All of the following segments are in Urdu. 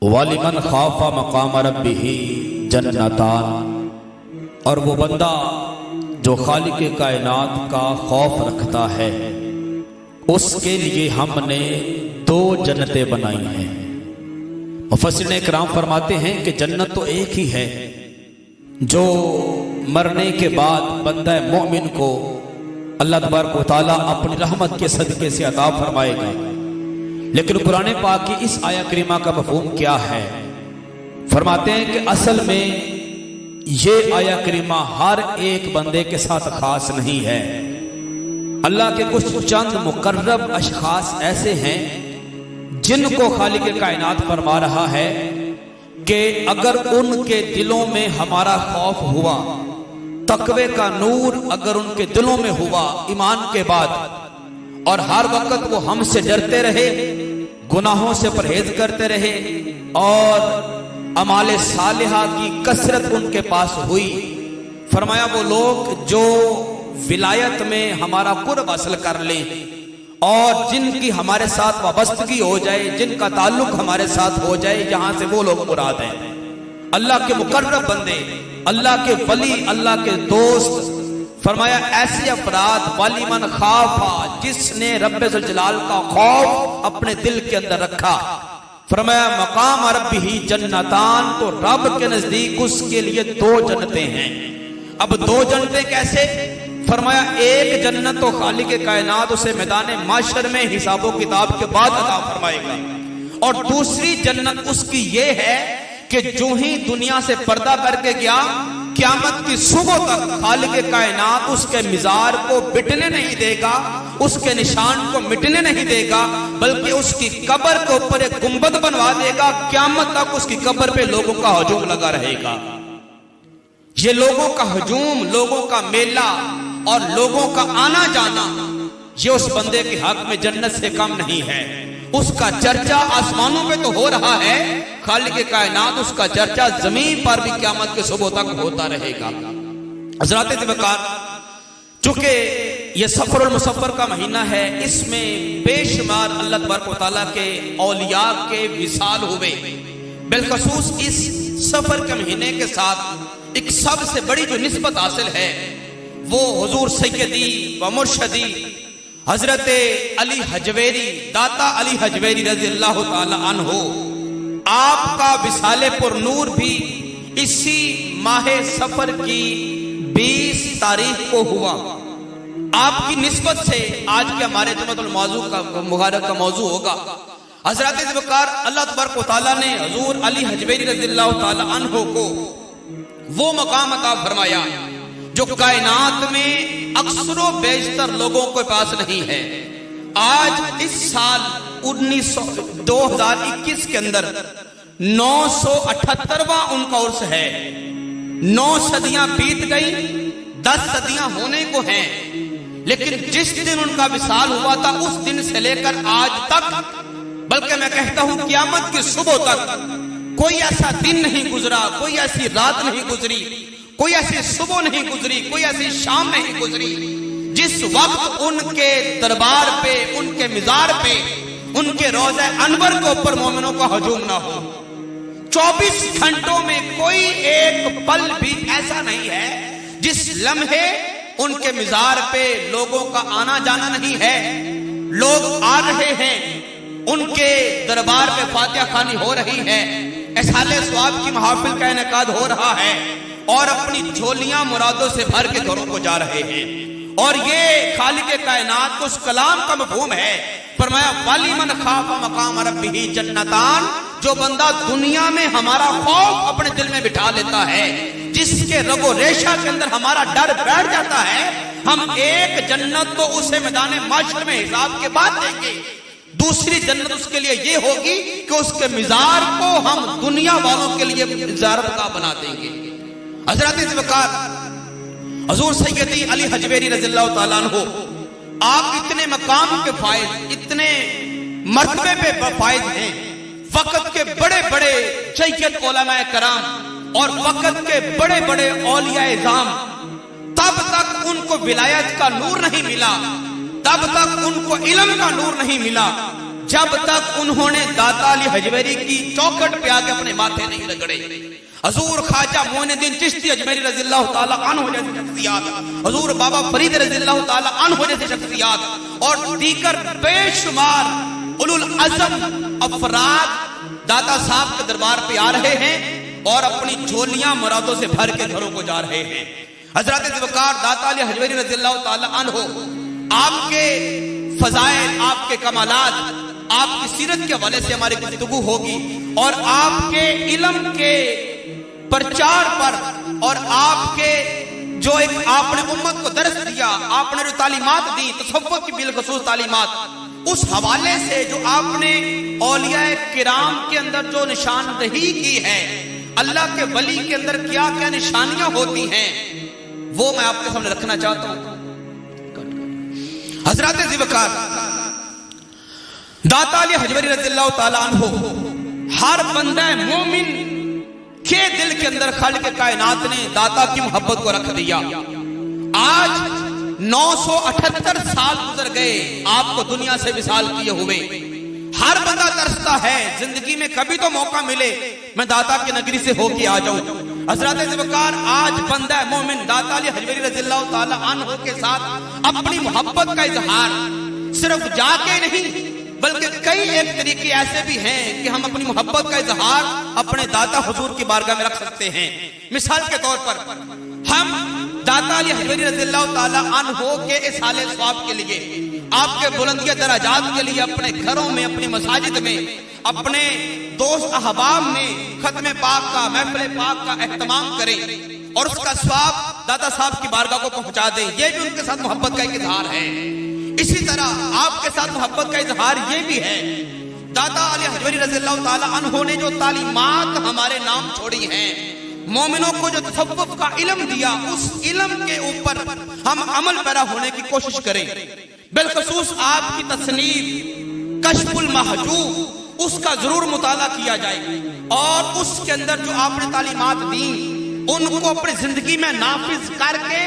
وَلِمَنْ خَافَ مَقَامَ رَبِّهِ جَنَّتَانِ، اور وہ بندہ جو خالق کائنات کا خوف رکھتا ہے اس کے لیے ہم نے 2 جنتیں بنائی ہیں۔ مفسرین کرام فرماتے ہیں کہ جنت تو ایک ہی ہے جو مرنے کے بعد بندہ مومن کو اللہ تبارک و تعالیٰ اپنی رحمت کے صدقے سے عطا فرمائے گا، لیکن قرآن پاک کی اس آیہ کریمہ کا مفہوم کیا ہے؟ فرماتے ہیں کہ اصل میں یہ آیہ کریمہ ہر ایک بندے کے ساتھ خاص نہیں ہے۔ اللہ کے کچھ چند مقرب اشخاص ایسے ہیں جن کو خالق کائنات فرما رہا ہے کہ اگر ان کے دلوں میں ہمارا خوف ہوا، تقوی کا نور اگر ان کے دلوں میں ہوا ایمان کے بعد، اور ہر وقت وہ ہم سے ڈرتے رہے، گناہوں سے پرہیز کرتے رہے، اور اعمال صالحہ کی کثرت ان کے پاس ہوئی، فرمایا وہ لوگ جو ولایت میں ہمارا قرب حاصل کر لیں اور جن کی ہمارے ساتھ وابستگی ہو جائے، جن کا تعلق ہمارے ساتھ ہو جائے، یہاں سے وہ لوگ مراد ہیں۔ اللہ کے مقرب بندے، اللہ کے ولی، اللہ کے دوست، فرمایا ایسے افراد وَلِمَنْ خَافَ، جس نے رب ذوالجلال کا خوف اپنے دل کے اندر رکھا، فرمایا مقام ربہ جنتان، تو رب کے نزدیک اس کے لیے 2 جنتیں ہیں۔ اب 2 جنتیں کیسے؟ فرمایا ایک جنت تو خالق کائنات اسے میدان محشر میں حساب و کتاب کے بعد عطا فرمائے گا، اور دوسری جنت اس کی یہ ہے کہ جو ہی دنیا سے پردہ کر کے گیا، قیامت کی صبح تک خالق کائنات اس کے مزار کو مٹنے نہیں دے گا، اس کے نشان کو مٹنے نہیں دے گا، بلکہ اس کی قبر کے اوپر ایک گنبد بنوا دے گا۔ قیامت تک اس کی قبر پہ لوگوں کا ہجوم لگا رہے گا۔ یہ لوگوں کا ہجوم، لوگوں کا میلہ اور لوگوں کا آنا جانا، یہ اس بندے کے حق میں جنت سے کم نہیں ہے۔ اس کا چرچا آسمانوں پہ تو ہو رہا ہے، خالق کائنات اس کا چرچا زمین پر بھی قیامت کے صبح تک ہوتا رہے گا۔ حضرات وقار، چونکہ یہ سفر المسفر کا مہینہ ہے، اس میں بے شمار اللہ تبارک و تعالیٰ کے اولیاء کے وصال ہوئے، بالخصوص اس سفر کے مہینے کے ساتھ ایک سب سے بڑی جو نسبت حاصل ہے وہ حضور سیدی و مرشدی حضرت علی حجویری، داتا علی حجویری رضی اللہ تعالی عنہ، آپ کا وصال پر نور بھی اسی ماہ سفر کی 20 تاریخ کو ہوا۔ آپ کی نسبت سے آج کے ہمارے جمعۃ الموضوع کا مبارک کا موضوع ہوگا۔ حضرات وقار، اللہ تبارک و تعالیٰ نے حضور علی حجویری رضی اللہ تعالی عنہ کو وہ مقام عطا فرمایا جو کائنات میں اکثر و بیشتر لوگوں کے پاس نہیں ہے۔ آج اس سال 2021 کے اندر 978واں ان کا عرس ہے۔ 9 صدیاں بیت گئی، 10 صدیاں ہونے کو ہیں، لیکن جس دن ان کا وصال ہوا تھا اس دن سے لے کر آج تک، بلکہ میں کہتا ہوں قیامت کی صبح تک کوئی ایسا دن نہیں گزرا، کوئی ایسی رات نہیں گزری، کوئی ایسی صبح نہیں گزری، کوئی ایسی شام نہیں گزری جس وقت ان کے دربار پہ، ان کے مزار پہ، ان کے روضہ انور کے اوپر مومنوں کا ہجوم نہ ہو۔ 24 گھنٹوں میں کوئی ایک پل بھی ایسا نہیں ہے جس لمحے ان کے مزار پہ لوگوں کا آنا جانا نہیں ہے۔ لوگ آ رہے ہیں، ان کے دربار پہ فاتحہ خوانی ہو رہی ہے، احسال ثواب کی محافل کا انعقاد ہو رہا ہے، اور اپنی جھولیاں مرادوں سے بھر کے گھروں کو جا رہے ہیں۔ اور یہ خالق کائنات کو اس کلام کا مفہوم ہے۔ فرمایا وَلِمَنْ خَافَ مَقَامَ رَبِّهِ جَنَّتَانِ، جو بندہ دنیا میں ہمارا خوف اپنے دل میں بٹھا لیتا ہے، جس کے رگ و ریشہ کے اندر ہمارا ڈر بیٹھ جاتا ہے، ہم ایک جنت تو اسے میدان محشر میں حساب کے بعد دیں گے، دوسری جنت اس کے لیے یہ ہوگی کہ اس کے مزار کو ہم دنیا والوں کے لیے زیارت گاہ بنا دیں گے۔ حضرات وقار، حضور سیدی علی حجویری رضی اللہ تعالیٰ عنہ، آپ اتنے مقام کے فائز، اتنے مرتبے پہ فائز ہیں، وقت کے بڑے بڑے سید علماء کرام اور وقت کے بڑے بڑے اولیاء اعظام، تب تک ان کو ولایت کا نور نہیں ملا، تب تک ان کو علم کا نور نہیں ملا، جب تک انہوں نے داتا علی حجویری کی چوکھٹ پہ آ کے اپنے ماتھے نہیں رگڑے۔ حضور خواجہ معین الدین چشتی اجمیری رضی اللہ تعالی عنہ جیسی شخصیات، حضور بابا فرید رضی اللہ تعالی عنہ جیسی شخصیات اور دیگر بے شمار اولو العزم افراد داتا صاحب کے دربار پہ آ رہے ہیں اور اپنی جھولیاں مرادوں سے بھر کے گھروں کو جا رہے ہیں۔ حضرت ذوالفقار داتا علی حجویری رضی اللہ تعالی عنہ آپ کے فضائل، آپ کے کمالات، آپ کی سیرت کے حوالے سے ہماری گفتگو ہوگی اور آپ کے علم کے پرچار پر اور آپ کے جو ایک آپ نے امت کو درس دیا، آپ نے جو تعلیمات دی تصوف کی بالخصوص تعلیمات، اس حوالے سے جو آپ نے اولیاء کرام کے اندر جو نشاندہی کی ہے، اللہ کے ولی کے اندر کیا کیا نشانیاں ہوتی ہیں، وہ میں آپ کے سامنے رکھنا چاہتا ہوں۔ حضرت ذوالفقار داتا علی حجویری رضی اللہ تعالی عنہ ہر بندہ مومن کے دل کے اندر خالق کائنات نے داتا کی محبت کو رکھ دیا۔ آج 978 سال گزر گئے آپ کو دنیا سے وصال کیے ہوئے، ہر بندہ ترستا ہے زندگی میں کبھی تو موقع ملے میں داتا کی نگری سے ہو کے آ جاؤں۔ حضرت ذوالفقار آج بندہ مومن داتا علی حجویری رضی اللہ تعالی عنہ کے ساتھ اپنی محبت کا اظہار صرف جا کے نہیں بلکہ کئی ایک طریقے ایسے بھی ہیں کہ ہم اپنی محبت کا اظہار اپنے داتا حضور کی بارگاہ میں رکھ سکتے ہیں۔ مثال کے طور پر ہم داتا علی حجویری رضی اللہ تعالی عنہ کے اصحال ثواب کے لیے، آپ کے بلندی درجات کے لیے اپنے گھروں میں، اپنی مساجد میں، اپنے دوست احباب میں ختم پاک کا، محفل پاک کا اہتمام کریں اور اس کا ثواب داتا صاحب کی بارگاہ کو پہنچا دیں، یہ بھی ان کے ساتھ محبت کا ایک اظہار ہے۔ اسی طرح آپ کے ساتھ محبت کا اظہار یہ بھی ہے، داتا علی حجویری رضی اللہ تعالی عنہ نے جو تعلیمات ہمارے نام چھوڑی ہیں، مومنوں کو جو تصوف کا علم دیا، اس علم کے اوپر ہم عمل پیرا ہونے کی کوشش کریں۔ بالخصوص آپ کی تصنیف کشف المحجوب، اس کا ضرور مطالعہ کیا جائے اور اس کے اندر جو آپ نے تعلیمات دی ان کو اپنی زندگی میں نافذ کر کے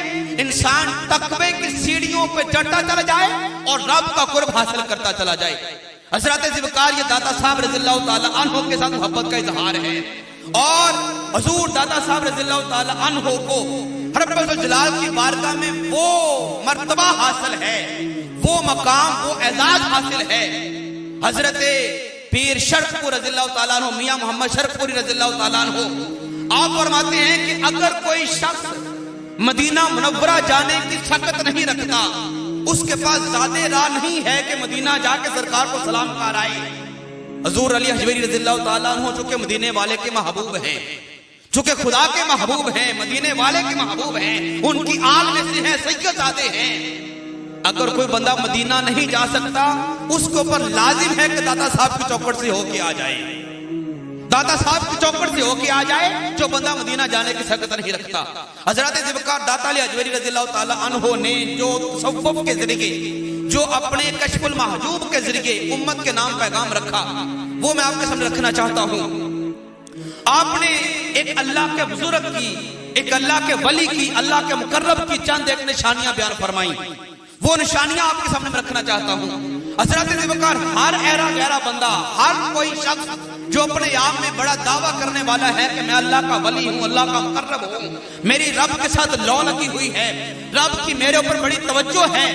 انسان تقوی کی سیڑھیوں پہ چڑھتا چلا جائے اور رب کا قرب حاصل کرتا چلا جائے۔ حضرت ذوالفقار یہ داتا صاحب رضی اللہ تعالی عنہ کے ساتھ محبت کا اظہار ہے اور حضور داتا صاحب رضی اللہ تعالی عنہ کو رب الجلال کی بارگاہ میں وہ مرتبہ حاصل ہے، وہ مقام، وہ اعزاز حاصل ہے۔ حضرت پیر شرف پور رضی اللہ تعالیٰ عنہ، میاں محمد شرف پوری رضی اللہ تعالیٰ عنہ، آپ فرماتے ہیں کہ اگر کوئی شخص مدینہ منورہ جانے کی سخت نہیں رکھتا، اس کے پاس زیادہ راہ نہیں ہے کہ مدینہ جا کے سرکار کو سلام کر آئے۔ حضور علی حجویری رضی اللہ تعالیٰ عنہ چونکہ مدینے والے کے محبوب ہیں، چونکہ خدا کے محبوب ہیں، مدینے والے کے محبوب ہیں، ان کی آل میں سے ہیں، سید زادے ہیں، اگر کوئی بندہ مدینہ نہیں جا سکتا اس کے اوپر لازم ہے کہ داتا صاحب کی چوکھٹ سے ہو کے آ جائے، داتا صاحب کی چوکھٹ سے ہو کے آ جائے جو بندہ مدینہ جانے کی سخت نہیں رکھتا۔ حضرت ذوالفقار داتا علی حجویری رضی اللہ تعالی عنہ نے جو تصوف کے ذریعے، جو اپنے کشف المحجوب کے ذریعے امت کے نام پیغام رکھا، وہ میں آپ کے سامنے رکھنا چاہتا ہوں۔ آپ نے ایک اللہ کے بزرگ کی، ایک اللہ کے ولی کی، اللہ کے مقرب کی چند ایک نشانیاں بیان فرمائی، وہ نشانیاں آپ کے سامنے میں رکھنا چاہتا ہوں۔ حضرت ذوالفقار ہر ایرا گہرا بندہ، ہر کوئی شخص جو اپنے آپ میں بڑا دعویٰ کرنے والا ہے کہ میں اللہ کا ولی ہوں، اللہ کا مقرب ہوں، میری رب کے ساتھ لو لگی ہوئی ہے، رب کی میرے اوپر بڑی توجہ ہے،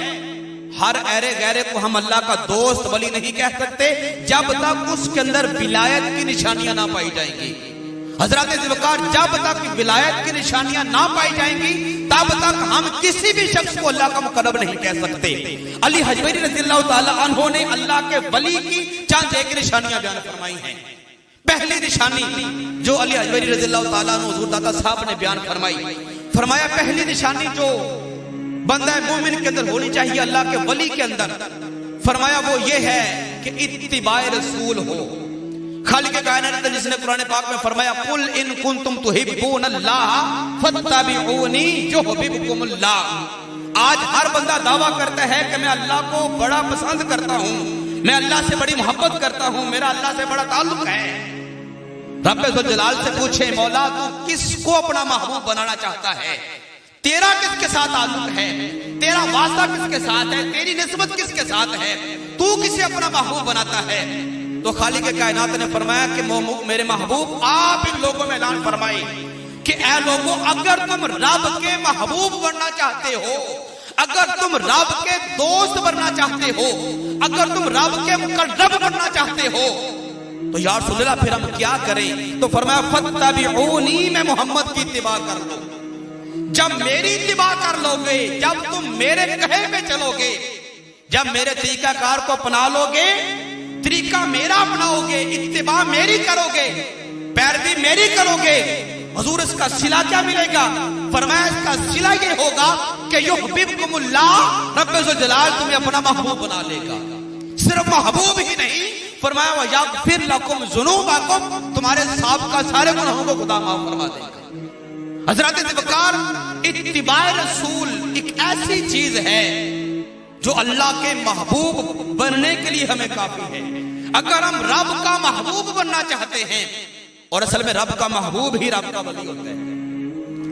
ہر ایرے گہرے کو ہم اللہ کا دوست ولی نہیں کہہ سکتے جب تک اس کے اندر ولایت کی نشانیاں نہ پائی جائیں گی۔ حضرت ذوالفقار جب تک ولایت کی نشانیاں نہ پائی جائیں گی تب تک ہم کسی بھی شخص کو اللہ کا مقرب نہیں کہہ سکتے۔ علی حجویری رضی اللہ تعالی عنہ نے اللہ کے ولی کی چند ایک نشانیاں بیان فرمائی ہیں۔ پہلی نشانی جو علی حجویری رضی اللہ تعالیٰ عنہ حضور داتا صاحب نے بیان فرمائی، فرمایا پہلی نشانی جو بندہ مومن کے اندر ہونی چاہیے اللہ کے ولی کے اندر، فرمایا وہ یہ ہے کہ اتباع رسول ہو۔ خالق کائنات جس نے قرآن پاک میں فرمایا قل ان کنتم تحبون اللہ فاتبعونی یحببکم اللہ۔ آج ہر بندہ دعویٰ کرتا ہے کہ میں اللہ کو بڑا پسند کرتا ہوں، میں اللہ سے بڑی محبت کرتا ہوں، میرا اللہ سے بڑا تعلق ہے۔ رب ذوالجلال سے پوچھے مولا تو کس کو اپنا محبوب بنانا چاہتا ہے؟ تیرا کس کے ساتھ تعلق ہے؟ تیرا واسطہ کس کے ساتھ ہے؟ تیری نسبت کس کے ساتھ ہے؟ تو کسے اپنا محبوب بناتا ہے؟ تو خالق کائنات نے فرمایا کہ میرے محبوب آپ ان لوگوں میں اعلان فرمائے کہ اے لوگوں، اگر تم رب کے محبوب بننا چاہتے ہو، اگر تم رب کے دوست بننا چاہتے ہو، اگر تم رب کے مقرب بننا چاہتے ہو تو یا رسول اللہ پھر ہم کیا کریں؟ تو فرمایا فاتبعونی، میں محمد کی اتباع کر لو۔ جب میری اتباع کر لو گے، جب تم میرے کہے پہ چلو گے، جب میرے طریقہ کار کو اپنا لو گے، طریقہ میرا اپناؤ گے، اتباع میری کرو گے، پیروی میری کرو گے، حضور اس کا صلہ کیا ملے گا؟ فرمایا اس کا صلہ یہ ہوگا کہ یحببکم اللہ، رب ذوالجلال تمہیں اپنا محبوب بنا لے گا۔ صرف محبوب ہی نہیں، فرمایا وَيَغْفِرْ لَكُمْ ذُنُوبَكُمْ، تمہارے سابقہ سارے گناہوں کو خدا معاف فرما دے گا۔ حضرت ذوالفقار، اتباع رسول ایک ایسی چیز ہے جو اللہ کے محبوب بننے کے لیے ہمیں کافی ہے۔ اگر ہم رب کا محبوب بننا چاہتے ہیں، اور اصل میں رب کا محبوب ہی رب کا ولی ہوتا ہے،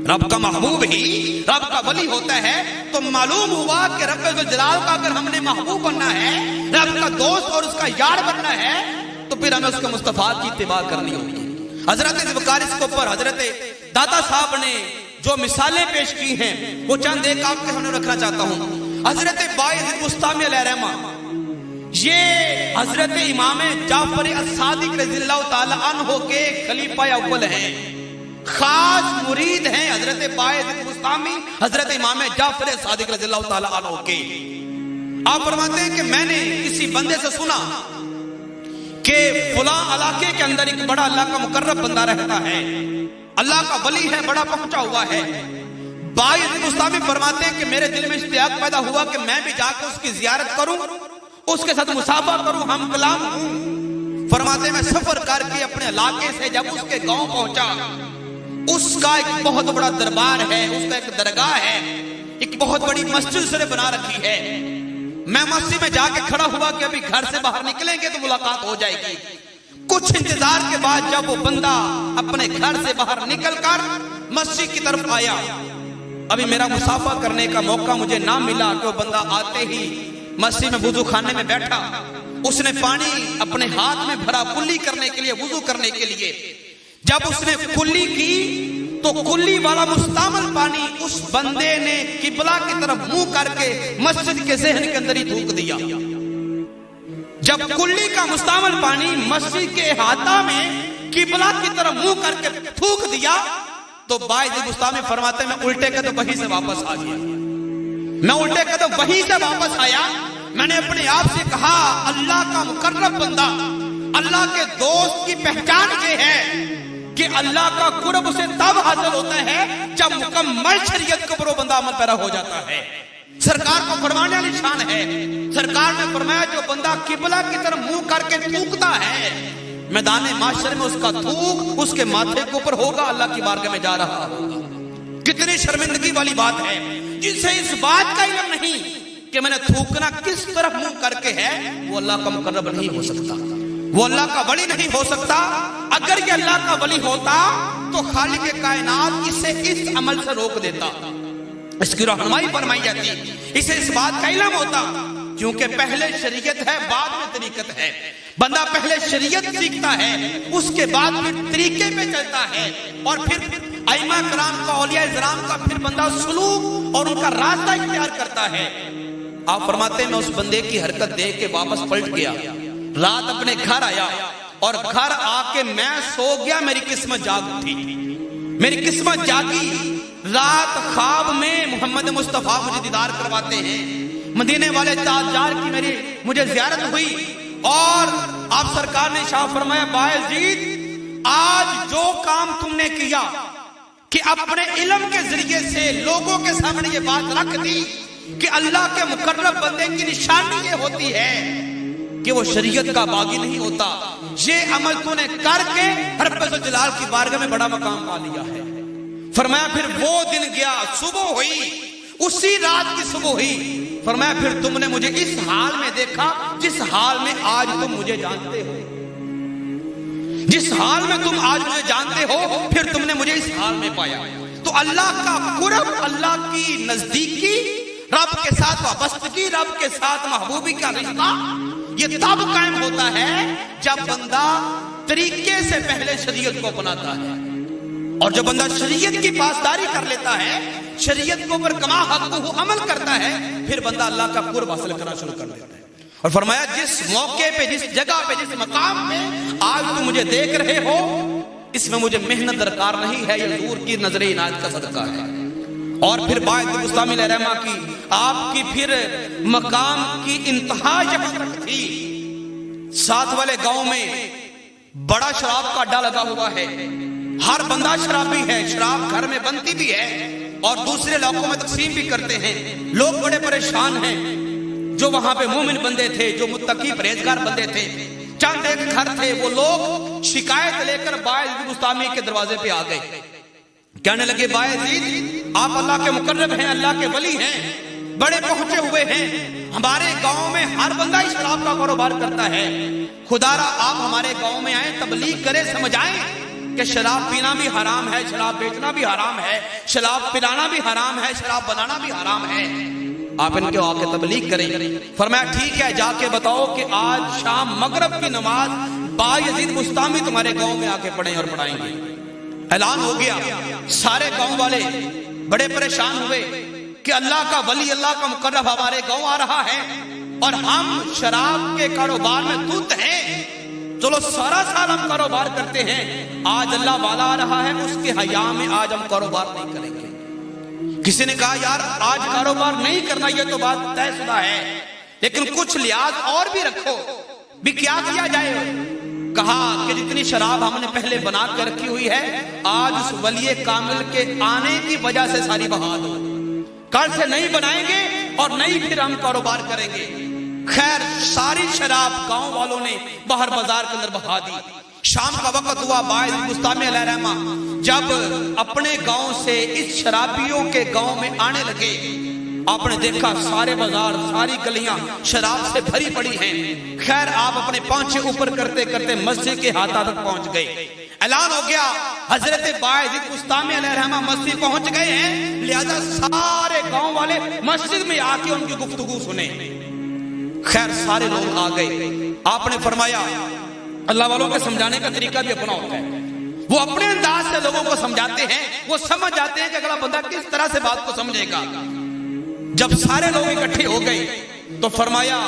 رب کا محبوب ہی رب کا ولی ہوتا ہے، تو معلوم ہوا کہ رب ذوالجلال کا اگر ہم نے محبوب بننا ہے، رب کا دوست اور اس کا یار بننا ہے، تو پھر ہمیں اس کے مصطفیٰ کی اتباع کرنی ہوگی۔ حضرت ذوالفقار اس کے اوپر حضرت داتا صاحب نے جو مثالیں پیش کی ہیں وہ چند ایک آپ کے سامنے رکھنا چاہتا ہوں۔ حضرت باعث بستامی علیہ رحمہ، یہ حضرت امام جعفر الصادق رضی اللہ تعالی عنہ کے خلیفہ اول ہیں، خاص مرید ہیں حضرت باعث بستامی حضرت امام جعفر الصادق رضی اللہ تعالی عنہ کے۔ آپ فرماتے ہیں کہ میں نے کسی بندے سے سنا کہ فلاں علاقے کے اندر ایک بڑا اللہ کا مقرب بندہ رہتا ہے، اللہ کا ولی ہے، بڑا پہنچا ہوا ہے۔ باعث بستامی فرماتے ہیں کہ میرے دل میں اشتیاق پیدا ہوا کہ میں بھی جا کے اس کی زیارت کروں، اس کے ساتھ مصافحہ کروں، ہم کلام ہوں۔ فرماتے ہیں میں سفر کر کے اپنے علاقے سے جب اس کے گاؤں پہنچا، اس کا ایک بہت بڑا دربار ہے، اس کا ایک درگاہ ہے، ایک بہت بڑی مسجد اس نے بنا رکھی ہے۔ میں مسجد میں جا کے کھڑا ہوا کہ ابھی گھر سے باہر نکلیں گے تو ملاقات ہو جائے گی۔ کچھ انتظار کے بعد جب وہ بندہ اپنے گھر سے باہر نکل کر مسجد کی طرف آیا، ابھی میرا مصافحہ کرنے کا موقع مجھے نہ ملا کہ وہ بندہ آتے ہی مسجد میں وضو خانے میں بیٹھا، اس نے پانی اپنے ہاتھ میں بھرا کلی کرنے کے لیے، وضو کرنے کے لیے۔ جب اس نے کلی کی تو کلی والا مستعمل پانی اس بندے نے قبلہ کی طرف منہ کر کے مسجد کے ذہن کے اندر ہی تھوک دیا۔ جب کلی کا مستعمل پانی مسجد کے احاطہ میں قبلہ کی طرف منہ کر کے تھوک دیا تو باعث بستامی فرماتے میں الٹے قدم وہیں سے واپس آ گیا۔ میں الٹے قدم وہیں سے واپس آیا، میں نے اپنے آپ سے کہا اللہ کا مقرب بندہ، اللہ کے دوست کی پہچان یہ ہے کہ اللہ کا قرب اسے تب حاصل ہوتا ہے جب مکمل شریعت کے اوپر وہ بندہ عمل پیرا ہو جاتا ہے۔ سرکار کو فرمانے والی شان ہے، سرکار نے فرمایا جو بندہ قبلہ کی طرف منہ کر کے تھوکتا ہے، میدان معاشر میں اس کا تھوک اس کے ماتھے کے اوپر ہوگا، اللہ کی بارگاہ میں جا رہا ہوگا۔ کتنی شرمندگی والی بات ہے جسے اس بات کا علم نہیں کہ میں نے تھوکنا کس طرف منہ کر کے ہے، وہ اللہ کا مقرب نہیں ہو سکتا، وہ اللہ کا ولی نہیں ہو سکتا۔ اگر یہ اللہ کا ولی ہوتا تو خالق کائنات اسے اس عمل سے روک دیتا، اس کی رہنمائی فرمائی جاتی، اسے اس بات کا علم ہوتا، کیونکہ پہلے شریعت ہے بعد میں طریقت ہے۔ بندہ پہلے شریعت سیکھتا ہے، اس کے بعد پھر طریقے پہ چلتا ہے، اور پھر ائمہ کرام کا، اولیاء کرام کا پھر بندہ سلوک اور ان کا راستہ اختیار کرتا ہے۔ آپ فرماتے ہیں میں اس بندے کی حرکت دیکھ کے واپس پلٹ گیا، رات اپنے گھر آیا اور گھر آ کے میں سو گیا، میری قسمت جاگ اٹھی، میری قسمت جاگی۔ رات خواب میں محمد مصطفیٰ مجھے دیدار کرواتے ہیں، مدینے والے تاجدار کی مجھے زیارت ہوئی، اور آپ سرکار نے شاہ فرمایا باعزید آج جو کام تم نے کیا کہ اپنے علم کے ذریعے سے لوگوں کے سامنے یہ بات رکھ دی کہ اللہ کے مقرب بندے کی نشانی یہ ہوتی ہے کہ وہ شریعت کا باغی نہیں ہوتا، یہ عمل تو نے کر کے رب ذوالجلال کی بارگاہ میں بڑا مقام پا لیا ہے۔ فرمایا پھر وہ دن گیا، صبح ہوئی، اسی رات کی صبح ہوئی، فرمایا پھر تم نے مجھے اس حال میں دیکھا جس حال میں آج تم مجھے جانتے ہو، جس حال میں تم آج مجھے جانتے ہو پھر تم نے مجھے اس حال میں پایا۔ تو اللہ کا قرب، اللہ کی نزدیکی، رب کے ساتھ وابستگی، رب کے ساتھ محبوبی کا رشتہ یہ تب قائم ہوتا ہے جب بندہ طریقے سے پہلے شریعت کو اپناتا ہے، اور جب بندہ شریعت کی پاسداری کر لیتا ہے، شریعت کو پر کما حق عمل کرتا ہے، پھر بندہ اللہ کا قرب حاصل کرنا شروع کر دیتا ہے۔ اور فرمایا جس موقع پہ، جس جگہ پہ، جس مقام پہ آج تم مجھے دیکھ رہے ہو، اس میں مجھے محنت درکار نہیں ہے، یہ حضور کی نظر عنایت کا صدقہ ہے۔ اور پھر باعث بستامی علیہ رحمہ کی آپ کی پھر مقام کی انتہا یہاں تک تھی، ساتھ والے گاؤں میں بڑا شراب کا اڈا لگا ہوا ہے، ہر بندہ شرابی ہے، شراب گھر میں بنتی بھی ہے اور دوسرے علاقوں میں تقسیم بھی کرتے ہیں، لوگ بڑے پریشان ہیں۔ جو وہاں پہ مومن بندے تھے، جو متقی پرہیزگار بندے تھے، چند ایک گھر تھے، وہ لوگ شکایت لے کر باعث بستامی کے دروازے پہ آ گئے، کہنے لگے باعث آپ اللہ کے مقرب ہیں، اللہ کے ولی ہیں، بڑے پہنچے ہوئے ہیں، ہمارے گاؤں میں ہر بندہ ہی شراب کا کاروبار کرتا ہے، خدا را آپ ہمارے گاؤں میں آئیں، تبلیغ کریں، سمجھائیں کہ شراب پینا بھی حرام ہے، شراب بیچنا بھی حرام ہے، شراب پلانا بھی حرام ہے، شراب بنانا بھی حرام ہے، آپ ان کے آ کے تبلیغ کریں۔ فرمایا ٹھیک ہے، جا کے بتاؤ کہ آج شام مغرب کی نماز بایزید بستامی تمہارے گاؤں میں آ کے پڑھیں اور پڑھائیں گے۔ اعلان ہو گیا، سارے گاؤں والے بڑے پریشان ہوئے کہ اللہ کا ولی، اللہ کا مقرب ہمارے گاؤں آ رہا ہے اور ہم شراب کے کاروبار میں دھت ہیں، چلو سارا سال ہم کاروبار کرتے ہیں، آج اللہ والا آ رہا ہے، اس کے حیا میں آج ہم کاروبار نہیں کریں گے۔ کسی نے کہا یار آج کاروبار نہیں کرنا یہ تو بات طے شدہ ہے، لیکن کچھ لحاظ اور بھی رکھو، بھی کیا کیا جائے؟ کہا کہ جتنی شراب ہم نے پہلے بنا کے رکھی ہوئی ہے، آج اس ولی کامل کے آنے کی وجہ سے ساری بہا دو، کل سے نہیں بنائیں گے اور نہیں پھر ہم کاروبار کریں گے۔ خیر ساری شراب گاؤں والوں نے باہر بازار کے اندر بہا دی۔ شام کا وقت ہوا، باعث بستامی علیہ رحمہ جب اپنے گاؤں سے اس شرابیوں کے گاؤں میں آنے لگے، آپ نے دیکھا سارے بازار، ساری گلیاں شراب سے بھری پڑی ہیں۔ خیر آپ اپنے پانچے اوپر کرتے کرتے مسجد کے ہاتھوں تک پہنچ گئے۔ اعلان ہو گیا حضرت باعث بستامی علیہ رحمہ مسجد پہنچ گئے ہیں، لہذا سارے گاؤں والے مسجد میں آ کے ان کی گفتگو سنیں۔ خیر سارے لوگ آ گئے۔ آپ نے فرمایا اللہ والوں کے سمجھانے کا طریقہ بھی اپنا ہوتا ہے، وہ اپنے انداز سے لوگوں کو سمجھاتے ہیں، وہ سمجھ جاتے ہیں کہ اگلا بندہ کس طرح سے بات کو سمجھے گا۔ جب سارے لوگ اکٹھے ہو گئے تو فرمایا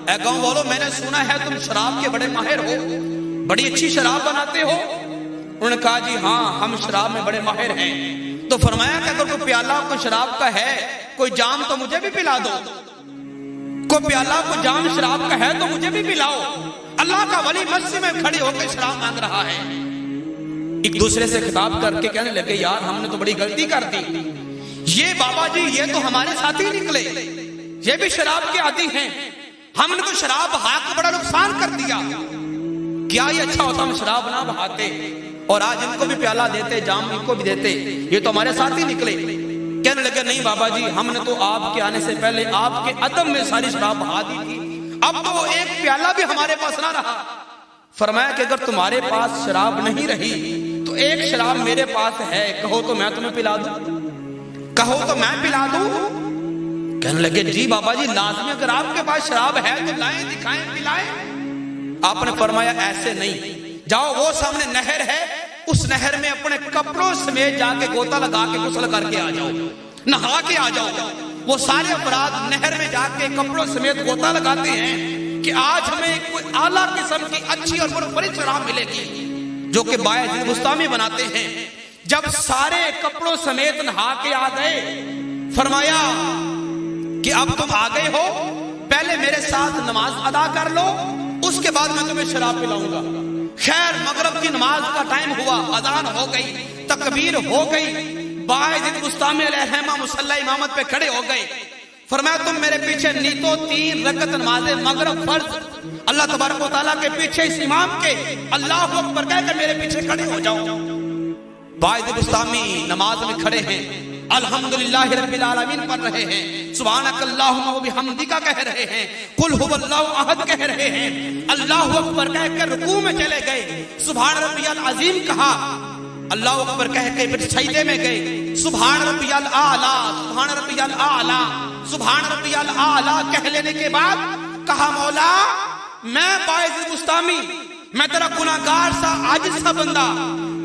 اے گاؤں والوں، میں نے سنا ہے تم شراب کے بڑے ماہر ہو، بڑی اچھی شراب بناتے ہو۔ انہوں نے کہا جی ہاں ہم شراب میں بڑے ماہر ہیں۔ تو فرمایا کہ اگر کوئی پیالہ کوئی شراب کا ہے، کوئی جام تو مجھے بھی پلا دو، کوئی پیالہ کوئی جام شراب کا ہے تو مجھے بھی پلاؤ۔ اللہ کا ولی مسجد میں کھڑے ہو کے شراب مانگ رہا ہے۔ ایک دوسرے سے خطاب کر کے کہنے لگے یار ہم نے تو بڑی غلطی کر دی، یہ بابا جی یہ تو ہمارے ساتھی نکلے، یہ بھی شراب کے عادی ہیں، ہم نے تو شراب بہا کے بڑا نقصان کر دیا، کیا یہ اچھا ہوتا ہم شراب نہ بہاتے اور آج ان کو بھی پیالہ دیتے، جام ان کو بھی دیتے، یہ تو ہمارے ساتھی نکلے۔ کہنے لگے نہیں بابا جی ہم نے تو آپ کے آنے سے پہلے آپ کے عدم میں ساری شراب بہا دی تھی، اب تو وہ ایک پیالہ بھی ہمارے پاس نہ رہا۔ فرمایا کہ اگر تمہارے پاس شراب نہیں رہی تو ایک شراب میرے پاس ہے، کہو تو میں تمہیں پلا دوں، کہو تو میں پلا دوں۔ کہنے لگے جی بابا جی لازمی اگر آپ کے پاس شراب ہے تو لائیں، دکھائیں، پلائیں۔ آپ نے فرمایا ایسے نہیں، جاؤ وہ سامنے نہر ہے، اس نہر میں اپنے کپڑوں سمیت جا کے گوتا لگا کے غسل کر کے آ جاؤ، نہا کے آ جاؤ۔ وہ سارے افراد نہر میں جا کے کپڑوں سمیت غوطہ لگاتے ہیں کہ آج ہمیں کوئی اعلیٰ قسم کی اچھی اور منفرد شراب ملے گی جو کہ باعث بستامی بناتے ہیں۔ جب سارے کپڑوں سمیت نہا کے آ گئے، فرمایا کہ اب تم آ گئے ہو، پہلے میرے ساتھ نماز ادا کر لو، اس کے بعد میں تمہیں شراب پلاؤں گا۔ خیر مغرب کی نماز کا ٹائم ہوا، اذان ہو گئی، تکبیر ہو گئی، باعث بستامی علیہ رحمہ مصلی امامت پہ کھڑے ہو گئے۔ فرمایا تم میرے پیچھے نیتو 3 رکعت نماز مغرب فرض اللہ تبارک و تعالیٰ کے پیچھے اس امام کے اللہ اکبر کہہ کے میرے پیچھے کھڑے ہو جاؤ۔ باعث بستامی نماز میں کھڑے ہیں، الحمدللہ رب العالمین پڑھ رہے ہیں، سبحانک اللہم و بحمدک کہہ رہے ہیں، قل ھو اللہ احد کہہ رہے ہیں، اللہ اکبر کہہ کر رکوع میں چلے گئے، سبحان ربی العظیم کہا، اللہ اکبر کہہ کے پھر سجدے میں گئے، سبحان ربی الاعلی، سبحان ربی الاعلی، سبحان ربی الاعلی کہہ لینے کے بعد کہا مولا میں باعث مستامی، میں تیرا گناہگار سا عاجز سا بندہ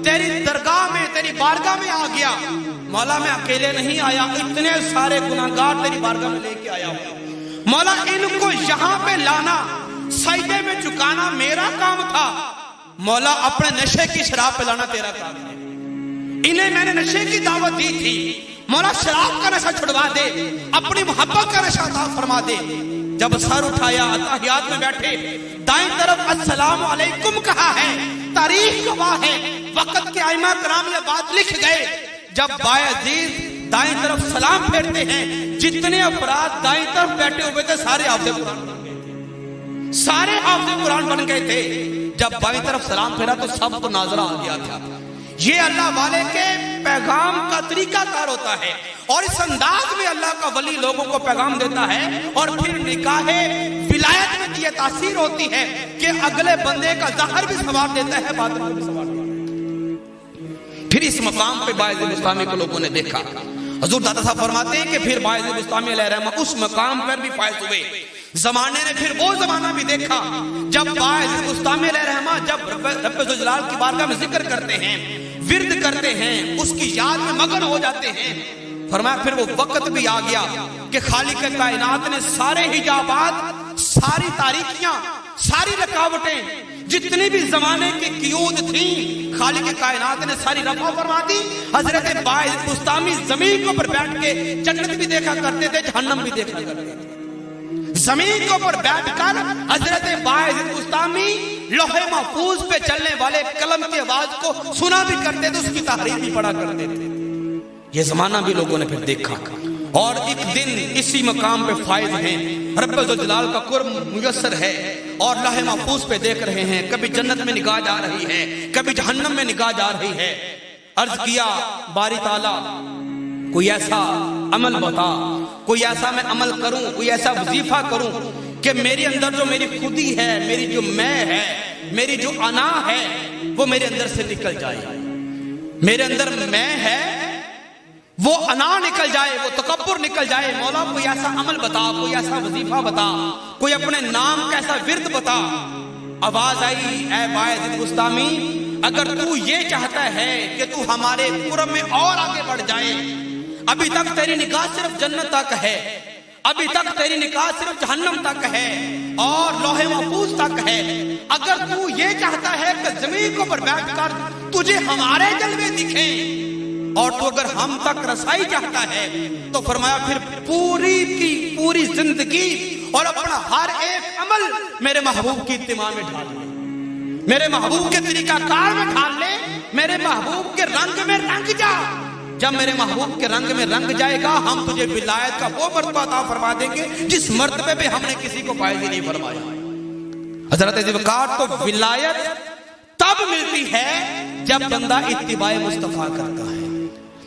تیری درگاہ میں، تیری بارگاہ میں آ گیا۔ مولا میں اکیلے نہیں آیا، اتنے سارے گناہگار تیری بارگاہ میں لے کے آیا ہوں۔ مولا ان کو یہاں پہ لانا، سجدے میں جھکانا میرا کام تھا، مولا اپنے نشے کی شراب پہ لانا تیرا کام ہے۔ انہیں میں نے نشے کی دعوت دی تھی، مولا شراب کا نشہ چھڑوا دے، اپنی محبت کا نشہ عطا فرما دے۔ جب سر اٹھایا اتحیات میں بیٹھے، دائیں طرف السلام علیکم کہا ہے، تاریخ گواہ ہے، وقت کے ائمہ کرام یہ بات لکھ گئے۔ جب باعزیز دائیں طرف سلام پھیرتے ہیں، جتنے افراد دائیں طرف بیٹھے ہوئے تھے سارے حافظ قرآن بن گئے تھے، سارے حافظ قرآن بن گئے تھے۔ جب بائیں طرف سلام پھیرا تو سب کو ناظرہ آ گیا تھا۔ یہ اللہ والے کے پیغام کا طریقہ کار ہوتا ہے، اور اس انداز میں اللہ کا ولی لوگوں کو پیغام دیتا ہے، اور پھر نکاح ولایت میں یہ تاثیر ہوتی ہے کہ اگلے بندے کا ظاہر بھی سنوار دیتا ہے، باطن بھی سنوار دیتا ہے۔ پھر اس مقام پہ باعث مستامی کو لوگوں نے دیکھا۔ حضور داتا صاحب فرماتے ہیں کہ پھر باعث مستامی علیہ الرحمہ اس مقام پر بھی فائز ہوئے۔ زمانے نے پھر وہ زمانہ بھی دیکھا جب باعث مستامی علیہ الرحمہ جب رب ذوالجلال کی بارگاہ میں ذکر کرتے ہیں، ورد کرتے ہیں، اس کی یاد میں مگن ہو جاتے ہیں۔ فرمایا پھر وہ وقت بھی آ گیا کہ خالق کائنات نے سارے حجابات، ساری تاریکیاں، ساری رکاوٹیں، جتنی بھی زمانے کی قیود تھیں، خالق کائنات نے ساری رفع فرما دی۔ حضرت باعث مستامی زمین کے اوپر بیٹھ کے جنت بھی دیکھا کرتے تھے، جہنم بھی دیکھا کرتے تھے۔ زمین کے اوپر بیٹھ کر حضرت باعث مستامی لوح محفوظ پہ چلنے والے قلم کی آواز کو سنا بھی کرتے تھے، اس کی تحریر بھی پڑھا کرتے تھے۔ یہ زمانہ بھی لوگوں نے پھر دیکھا، اور ایک دن اسی مقام پہ فائز ہیں، رب ذوالجلال کا قرب میسر ہے، اور لوح محفوظ پہ دیکھ رہے ہیں، کبھی جنت میں نگاہ جا رہی ہے، کبھی جہنم میں نگاہ جا رہی ہے۔ عرض کیا باری تعالیٰ کوئی ایسا عمل بتا، کوئی ایسا میں عمل کروں، کوئی ایسا وظیفہ کروں کہ میرے اندر جو میری خودی ہے، میری جو میں ہے، میری جو انا ہے، وہ میرے اندر سے نکل جائے۔ میرے اندر میں ہے، وہ انا نکل جائے، وہ تکبر نکل جائے۔ مولا کوئی ایسا عمل بتا، کوئی ایسا وظیفہ بتا، کوئی اپنے نام کا ایسا ورد بتا۔ آواز آئی، اے باعث مستامی، اگر تو یہ چاہتا ہے کہ تو ہمارے قرب میں اور آگے بڑھ جائے، ابھی تک تیری نگاہ صرف جنت تک ہے، ابھی تک تیری نگاہ صرف جہنم تک ہے اور لوح محفوظ تک ہے، اگر تو یہ چاہتا ہے کہ زمین کے اوپر بیٹھ کر تجھے ہمارے جلوے دکھیں، اور تو اگر ہم تک رسائی چاہتا ہے، تو فرمایا پھر پوری کی پوری زندگی اور اپنا ہر ایک عمل میرے محبوب کی اتباع میں ڈال لے، میرے محبوب کے طریقہ کار میں ڈال لے، میرے محبوب کے رنگ میں رنگ جا۔ جب میرے محبوب کے رنگ میں رنگ جائے گا، ہم تجھے ولایت کا وہ مرتبہ عطا فرما دیں گے جس مرتبے پہ ہم نے کسی کو فائز ہی نہیں فرمایا۔ حضرت ذوالفقار تو ولایت تب ملتی ہے جب بندہ اتباع مصطفیٰ کرتا ہے۔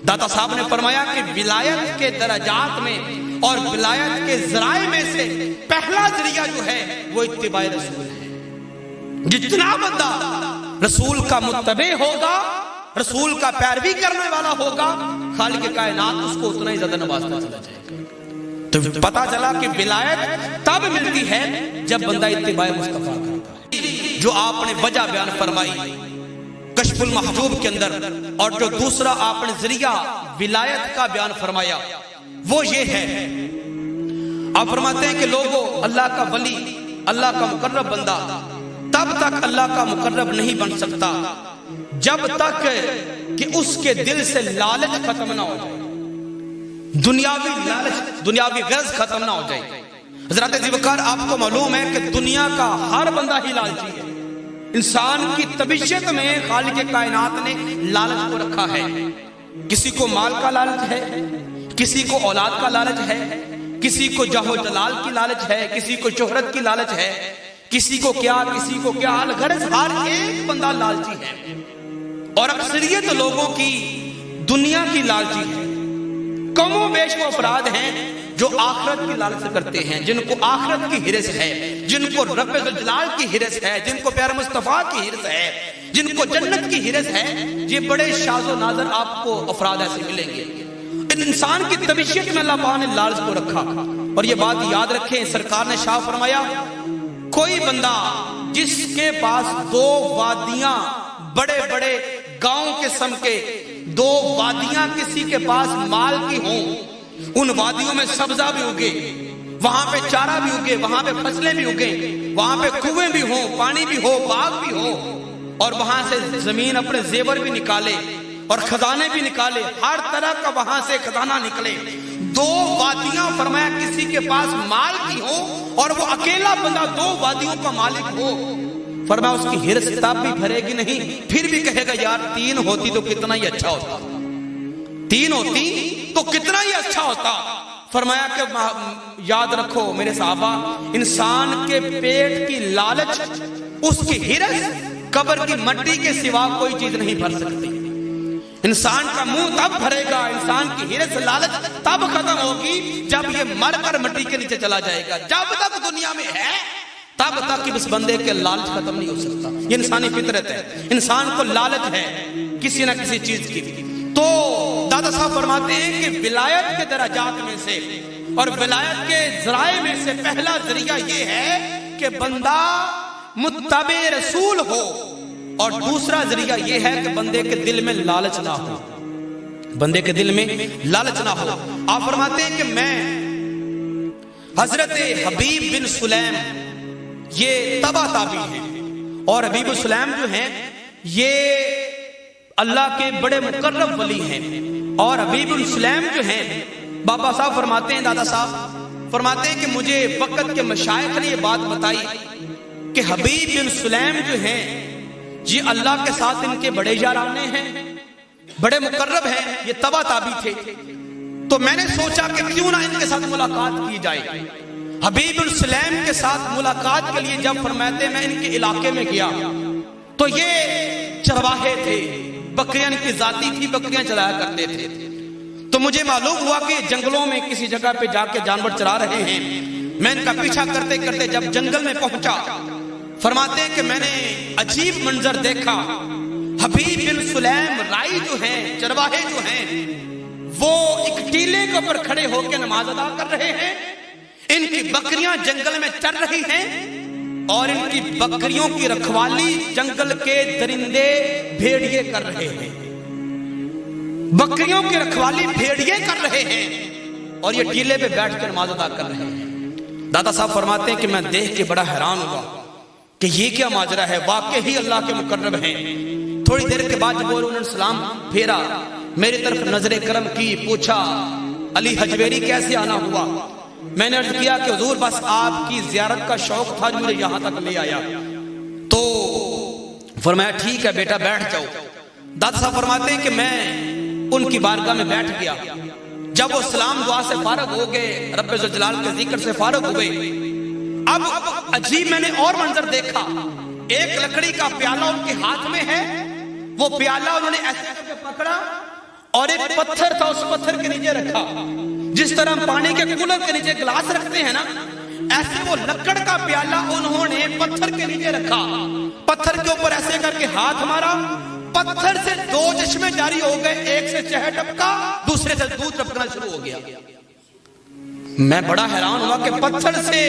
داتا صاحب نے فرمایا کہ ولایت کے درجات میں اور ولایت کے ذرائع میں سے پہلا ذریعہ جو ہے وہ اتباع رسول ہے۔ جتنا بندہ رسول کا متبع ہوگا، رسول کا پیروی کرنے والا ہوگا، خالق کائنات اس کو اتنا ہی زیادہ نوازتا چلا جائے گا۔ تو پتا چلا کہ ولایت تب ملتی ہے جب بندہ اتباع مصطفیٰ کرتا ہے۔ جو آپ نے وجہ بیان فرمائی کشف المحجوب کے اندر، اور جو دوسرا آپ نے ذریعہ ولایت کا بیان فرمایا وہ یہ ہے، آپ فرماتے ہیں کہ لوگوں، اللہ کا ولی، اللہ کا مقرب بندہ تب تک اللہ کا مقرب نہیں بن سکتا جب تک کہ اس کے دل سے لالچ ختم نہ ہو جائے، دنیاوی لالچ، دنیاوی غرض ختم نہ ہو جائے۔ حضرت ذوالفقار، آپ کو معلوم ہے کہ دنیا کا ہر بندہ ہی لالچی ہے۔ انسان کی طبیعت میں خالق کائنات نے لالچ کو رکھا ہے۔ کسی کو مال کا لالچ ہے، کسی کو اولاد کا لالچ ہے، کسی کو جاہ و جلال کی لالچ ہے، کسی کو شہرت کی لالچ ہے، کسی کو کیا، کسی کو کیا، غرض ہر ایک بندہ لالچی ہے، اور اکثریت لوگوں کی دنیا کی لالچی ہے۔ کم و بیش وہ افراد ہیں جو آخرت کی لالچ کرتے ہیں، جن کو آخرت کی ہرس ہے، جن کو رب ذوالجلال کی ہرس ہے، جن کو پیارے مصطفیٰ کی ہرس ہے، جن کو جنت کی ہرس ہے۔ یہ بڑے شاذ و نادر آپ کو افراد ایسے ملیں گے۔ انسان کی طبیعت میں اللہ پاک نے لالچ کو رکھا، اور یہ بات یاد رکھیں، سرکار نے شاہ فرمایا کوئی بندہ جس کے پاس 2 وادیاں بڑے بڑے گاؤں کے سم کے 2 وادیاں کسی کے پاس مال کی ہوں، ان وادیوں میں سبزہ بھی اگے، وہاں پہ چارہ بھی اگے، وہاں پہ فصلیں بھی اگے، وہاں پہ کنویں بھی ہوں، پانی بھی ہو، باغ بھی ہو، اور وہاں سے زمین اپنے زیور بھی نکالے اور خزانے بھی نکالے، ہر طرح کا وہاں سے خزانہ نکلے، 2 وادیاں فرمایا کسی کے پاس مال کی ہو اور وہ اکیلا بندہ 2 وادیوں کا مالک ہو، فرمایا اس کی ہرس تب بھی بھرے گی نہیں، پھر بھی کہے گا یار 3 ہوتی تو کتنا ہی اچھا ہوتا، 3 ہوتی تو کتنا ہی اچھا ہوتا۔ فرمایا کہ یاد رکھو میرے صحابہ، انسان کے پیٹ کی لالچ، اس کی ہرس قبر کی مٹی کے سوا کوئی چیز نہیں بھر سکتی۔ انسان کا منہ تب بھرے گا، انسان کی ہرس لالچ تب ختم ہوگی جب یہ مر کر مٹی کے نیچے چلا جائے گا۔ جب تک دنیا میں ہے تب تک اس بندے کے لالچ ختم نہیں ہو سکتا، یہ انسانی فطرت ہے، انسان کو لالچ ہے کسی نہ کسی چیز کی۔ تو دادا صاحب فرماتے ہیں کہ ولایت کے درجات میں سے اور ولایت کے ذرائع میں سے پہلا ذریعہ یہ ہے کہ بندہ متبع رسول ہو، اور دوسرا ذریعہ یہ ہے کہ بندے کے دل میں لالچ نہ ہو، بندے کے دل میں لالچ نہ ہو۔ آپ فرماتے ہیں کہ میں حضرت حبیب بن سلیم، یہ تبع تابعی ہیں، اور حبیب سلیم جو ہیں یہ اللہ کے بڑے مقرب ولی ہیں، اور حبیب سلیم جو ہیں بابا صاحب فرماتے ہیں، دادا صاحب فرماتے ہیں کہ مجھے وقت کے مشائخ نے یہ بات بتائی کہ حبیب بن سلیم جو ہیں یہ اللہ کے ساتھ ان کے بڑے یارانے ہیں، بڑے مقرب ہیں، یہ تبع تابعی تھے۔ تو میں نے سوچا کہ کیوں نہ ان کے ساتھ ملاقات کی جائے۔ حبیب بن سلیم کے ساتھ ملاقات کے لیے جب فرماتے میں ان کے علاقے میں گیا تو یہ چرواہے تھے، بکریاں ان کی ذاتی تھی، بکریاں چلایا کرتے تھے۔ تو مجھے معلوم ہوا کہ جنگلوں میں کسی جگہ پہ جا کے جانور چرا رہے ہیں۔ میں ان کا پیچھا کرتے کرتے جب جنگل میں پہنچا، فرماتے ہیں کہ میں نے عجیب منظر دیکھا۔ حبیب بن سلیم رائی جو ہیں، چرواہے جو ہیں، وہ ایک ٹیلے کے اوپر کھڑے ہو کے نماز ادا کر رہے ہیں، ان کی بکریاں جنگل میں چر رہی ہیں، اور ان کی بکریوں کی رکھوالی جنگل کے درندے بھیڑیے کر رہے ہیں، بکریوں کی رکھوالی بھیڑیے کر رہے ہیں، اور یہ ٹیلے پہ بیٹھ کر نماز ادا کر رہے ہیں۔ دادا صاحب فرماتے ہیں کہ میں دیکھ کے بڑا حیران ہوا کہ یہ کیا ماجرا ہے، واقعی اللہ کے مقرب ہیں۔ تھوڑی دیر کے بعد جب انہوں نے سلام پھیرا، میری طرف نظر کرم کی، پوچھا علی حجویری کیسے آنا ہوا؟ میں نے عرض کیا کہ حضور بس آپ کی زیارت کا شوق تھا جو مجھے یہاں تک لے آیا۔ تو فرمایا ٹھیک ہے بیٹا بیٹھ جاؤ۔ دادا صاحب فرماتے ہیں کہ میں ان کی بارگاہ میں بیٹھ گیا۔ جب وہ سلام دعا سے فارغ ہو گئے، رب ذوالجلال کے ذکر سے فارغ ہوئے، اب عجیب میں نے اور منظر دیکھا۔ ایک لکڑی کا پیالہ ان کے ہاتھ میں ہے، وہ پیالہ انہوں نے ایسے کر کے پکڑا اور ایک پتھر تھا، اس پتھر کے نیچے رکھا۔ جس طرح ہم پانی کے کولر کے نیچے گلاس رکھتے ہیں نا، ایسے وہ لکڑ کا پیالہ انہوں نے پتھر کے نیچے رکھا، پتھر کے اوپر ایسے کر کے ہاتھ مارا، پتھر سے 2 چشمے جاری ہو گئے، ایک سے شہد ٹپکا، دوسرے سے دودھ ٹپکنا شروع ہو گیا۔ میں بڑا حیران ہوا کہ پتھر سے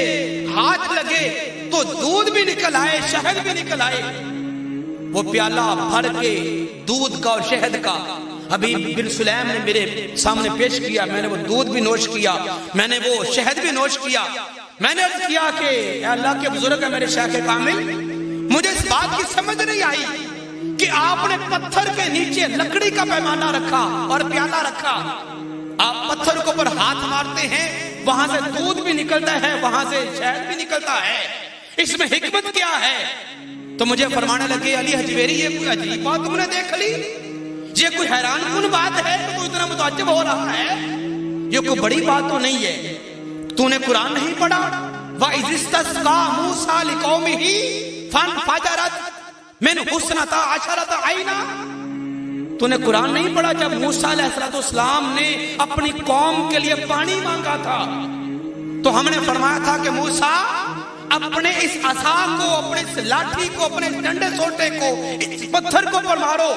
ہاتھ لگے تو دودھ بھی نکل آئے، شہد بھی نکل آئے۔ وہ پیالہ بھر کے دودھ کا اور شہد کا حبیب بن سلیم نے میرے سامنے پیش کیا، میں نے وہ دودھ بھی نوش کیا، میں نے وہ شہد بھی نوش کیا۔ میں نے عرض کیا کہ اے اللہ کے بزرگ ہے میرے شیخ کامل، مجھے اس بات کی سمجھ نہیں آئی کہ آپ نے پتھر کے نیچے لکڑی کا پیمانہ رکھا اور پیالہ رکھا، آپ پتھر کے اوپر ہاتھ مارتے ہیں، وہاں سے دودھ بھی نکلتا ہے، وہاں سے شہد بھی نکلتا ہے، اس میں حکمت کیا ہے؟ تو مجھے فرمانے لگے علی حجویری یہ کوئی عجیب بات تم نے دیکھ لی، یہ کوئی حیران کن بات ہے تو اتنا متعجب ہو رہا ہے، یہ کوئی بڑی بات تو نہیں ہے۔ تو نے قرآن نہیں پڑھا؟ وَإِذِ اسْتَسْقَىٰ مُوسَىٰ لِقَوْمِهِ فَانْفَجَرَتْ مِنْ حُسْنَتَا عَشَرَةَ عَيْنًا؟ تو نے قرآن نہیں پڑھا جب موسیٰ علیہ السلام نے اپنی قوم کے لیے پانی مانگا تھا تو ہم نے فرمایا تھا کہ موسیٰ اپنے اس عصا کو، اپنے اس لاٹھی کو، اپنے اس ڈنڈے سوٹے کو اس پتھر کو پر مارو۔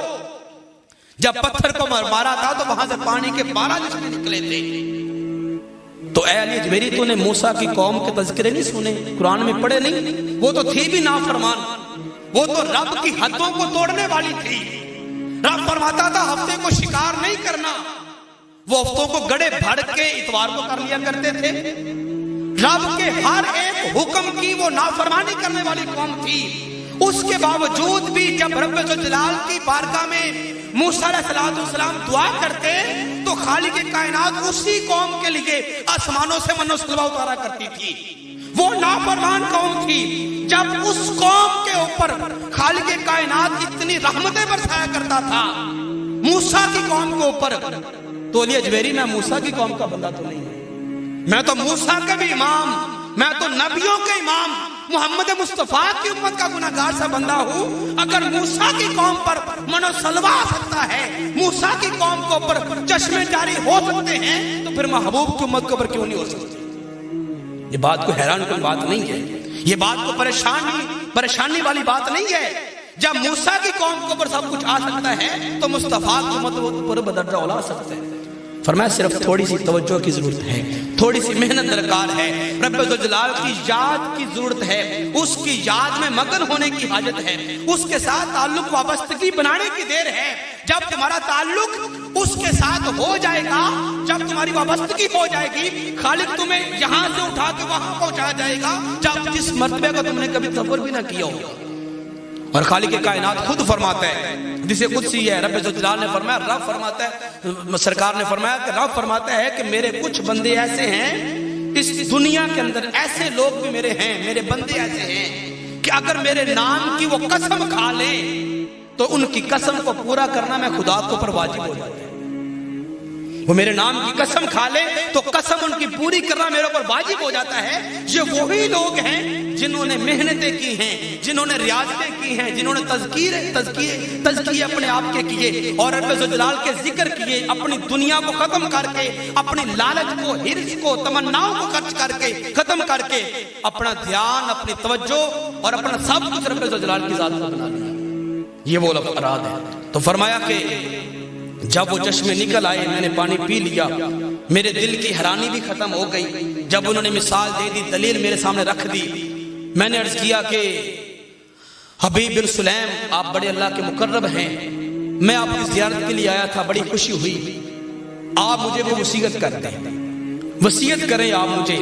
جب پتھر کو مارا تھا تو وہاں سے پانی کے 12 چشمے نکلے تھے۔ تو اے علی اجمیری تو نے موسیٰ کی قوم کے تذکرے نہیں سنے، قرآن میں پڑھے نہیں؟ وہ تو تھی بھی نافرمان، وہ تو رب کی حدوں کو توڑنے والی تھی۔ رب فرماتا تھا ہفتے کو شکار نہیں کرنا، وہ ہفتوں کو گڑے بھڑ کے اتوار کو کر لیا کرتے تھے۔ رب کے ہر ایک حکم کی وہ نافرمانی کرنے والی قوم تھی۔ اس کے باوجود بھی جب رب ذوالجلال کی بارگاہ میں موسیٰ علیہ السلام دعا کرتے تو خالق کائنات اسی قوم کے لیے آسمانوں سے من و سلوہ اتارا کرتی تھی۔ وہ نافرمان قوم تھی، جب اس قوم کے اوپر خالق کائنات اتنی رحمتیں برسایا کرتا تھا موسیٰ کی قوم کے اوپر، تو علی اجمیری میں موسیٰ کی قوم کا بندہ تو نہیں ہوں، میں تو موسیٰ کا بھی امام، میں تو نبیوں کے امام محمد مصطفیٰ کی امت کا گناہگار سا بندہ ہوں۔ اگر موسیٰ کی قوم پر من و سلوہ آ سکتا ہے، موسیٰ کی قوم کے اوپر چشمے جاری ہو سکتے ہیں، تو پھر محبوب کی امت کے اوپر کیوں نہیں ہو سکتے؟ یہ بات کو حیران کن بات نہیں ہے، یہ بات کو پریشانی والی بات نہیں ہے۔ جب موسیٰ کی قوم کے اوپر سب کچھ آ سکتا ہے تو مصطفیٰ کی امت پر بدرجہ اولا سکتے ہیں۔ فرمایا صرف تھوڑی سی توجہ کی ضرورت ہے، تھوڑی سی محنت درکار ہے، رب ذوالجلال کی یاد کی ضرورت ہے، اس کی یاد میں مگن ہونے کی حاجت ہے، اس کے ساتھ تعلق وابستگی بنانے کی دیر ہے۔ جب تمہارا تعلق اس کے ساتھ ہو جائے گا، جب تمہاری وابستگی ہو جائے گی، خالق تمہیں یہاں سے اٹھا کے وہاں پہنچا جائے گا جب جس مرتبے کا تم نے کبھی تصور بھی نہ کیا ہوگا۔ اور خالق کائنات خود فرماتا ہے، جسے قدسی ہے، رب ذوالجلال نے فرمایا، رب فرماتا ہے، سرکار نے فرمایا کہ رب فرماتا ہے کہ میرے کچھ بندے ایسے ہیں اس دنیا کے اندر، ایسے لوگ بھی میرے ہیں، میرے بندے ایسے ہیں کہ اگر میرے نام کی وہ قسم کھا لیں تو ان کی قسم کو پورا کرنا میں خدا کے اوپر واجب ہو جاتا ہے۔ وہ میرے نام کی قسم کھا لے تو قسم ان کی پوری کرنا میرے اوپر واجب ہو جاتا ہے۔ یہ وہی لوگ ہیں جنہوں نے محنتیں کی ہیں، جنہوں نے ریاضتیں کی ہیں، جنہوں نے تزکیے اپنے آپ کے کیے اور رب ذوالجلال کے ذکر کیے، اپنی دنیا کو ختم کر کے، اپنی لالچ کو، حرص کو، تمناؤں کو خرچ کر کے، ختم کر کے اپنا دھیان، اپنی توجہ اور اپنا سب کچھ رب ذوالجلال کی ذات کو بنا لیا۔ یہ وہ افراد ہے۔ تو فرمایا کہ جب وہ چشمے نکل آئے، میں نے پانی پی لیا، میرے دل کی حیرانی بھی ختم ہو گئی۔ جب انہوں نے مثال دے دی، دلیل میرے سامنے رکھ دی، میں نے عرض کیا کہ حبیب بن سلیم آپ بڑے اللہ کے مقرب ہیں، میں آپ کی زیارت کے لیے آیا تھا، بڑی خوشی ہوئی، آپ مجھے وہ وصیت کر دیں، وصیت کریں آپ مجھے۔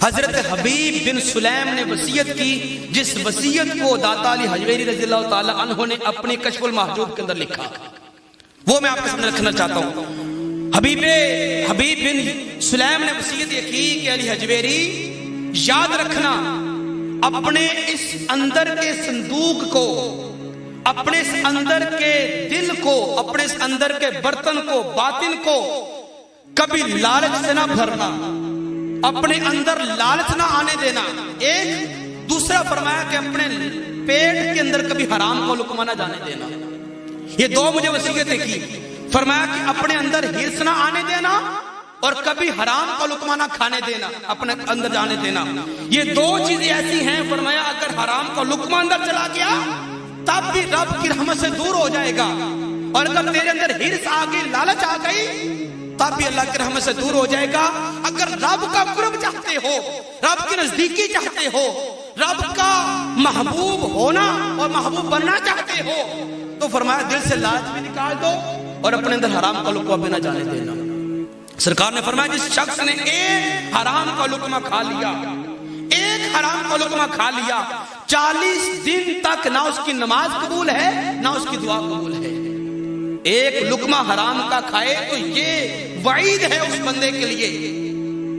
حضرت حبیب بن سلیم نے وصیت کی، جس وصیت کو داتا علی حجویری رضی اللہ تعالی عنہ نے اپنی کشف المحجوب کے اندر لکھا، وہ میں آپ کے سامنے رکھنا چاہتا ہوں۔ حبیب بن سلیم نے وصیت یہ کی کہ علی حجویری یاد رکھنا، اپنے اس اندر کے صندوق کو، اپنے اس اندر کے دل کو، اپنے اس اندر کے برتن کو، باطن کو کبھی لالچ سے نہ بھرنا، اپنے اندر لالچ نہ آنے دینا۔ ایک دوسرا فرمایا کہ اپنے پیٹ کے اندر کبھی حرام کو لقمہ نہ جانے دینا۔ یہ دو مجھے وصیتیں کی، فرمایا کہ اپنے اندر حرص نہ آنے دینا اور کبھی حرام کا لقمہ نہ کھانے دینا، اپنے اندر جانے دینا۔ یہ دو چیزیں ایسی ہیں، فرمایا اگر حرام کا لقمہ اندر چلا گیا تب بھی رب کی رحمت سے دور ہو جائے گا، اور اگر تیرے اندر حرص آ گئی، لالچ آ گئی، تب بھی اللہ کی رحمت سے دور ہو جائے گا۔ اگر رب کا قرب چاہتے ہو، رب کی نزدیکی چاہتے ہو، رب کا محبوب ہونا اور محبوب بننا چاہتے ہو، تو فرمایا دل سے لالچ بھی نکال دو اور اپنے اندر حرام کا لقمہ بھی نہ جانے دینا۔ سرکار نے فرمایا جس شخص نے ایک حرام کا لقمہ کھا لیا، ایک حرام کا لقمہ کھا لیا، 40 دن تک نہ اس کی نماز قبول ہے نہ اس کی دعا قبول ہے۔ ایک لقمہ حرام کا کھائے تو یہ وعید ہے اس بندے کے لیے۔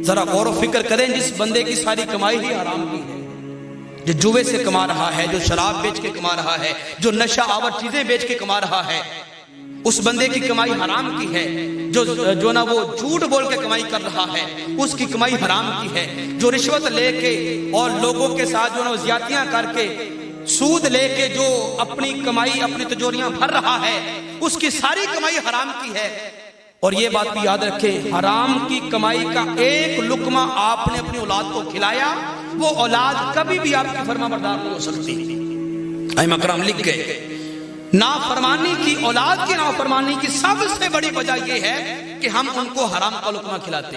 ذرا غور و فکر کریں، جس بندے کی ساری کمائی ہی حرام کی ہے، جو جوے سے کما رہا ہے، جو شراب بیچ کے کما رہا ہے، جو نشہ آور چیزیں بیچ کے کما رہا ہے، اس بندے کی کمائی حرام کی ہے۔ جو نہ وہ جھوٹ بول کے کمائی کر رہا ہے، اس کی کمائی حرام کی ہے۔ جو رشوت لے کے اور لوگوں کے ساتھ جو نہ زیادتیاں کر کے، سود لے کے جو اپنی کمائی، اپنی تجوریاں بھر رہا ہے، اس کی ساری کمائی حرام کی ہے۔ اور یہ بات بھی یاد رکھیں، حرام کی کمائی کا ایک لقمہ آپ نے اپنی اولاد کو کھلایا، وہ اولاد کبھی بھی آپ کی فرما بردار نہیں ہو سکتی۔ ائمہ کرام لکھ گئے، نافرمانی کی، اولاد کی نافرمانی کی سب سے بڑی وجہ یہ ہے کہ ہم ان کو حرام کا لقمہ کھلاتے۔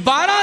12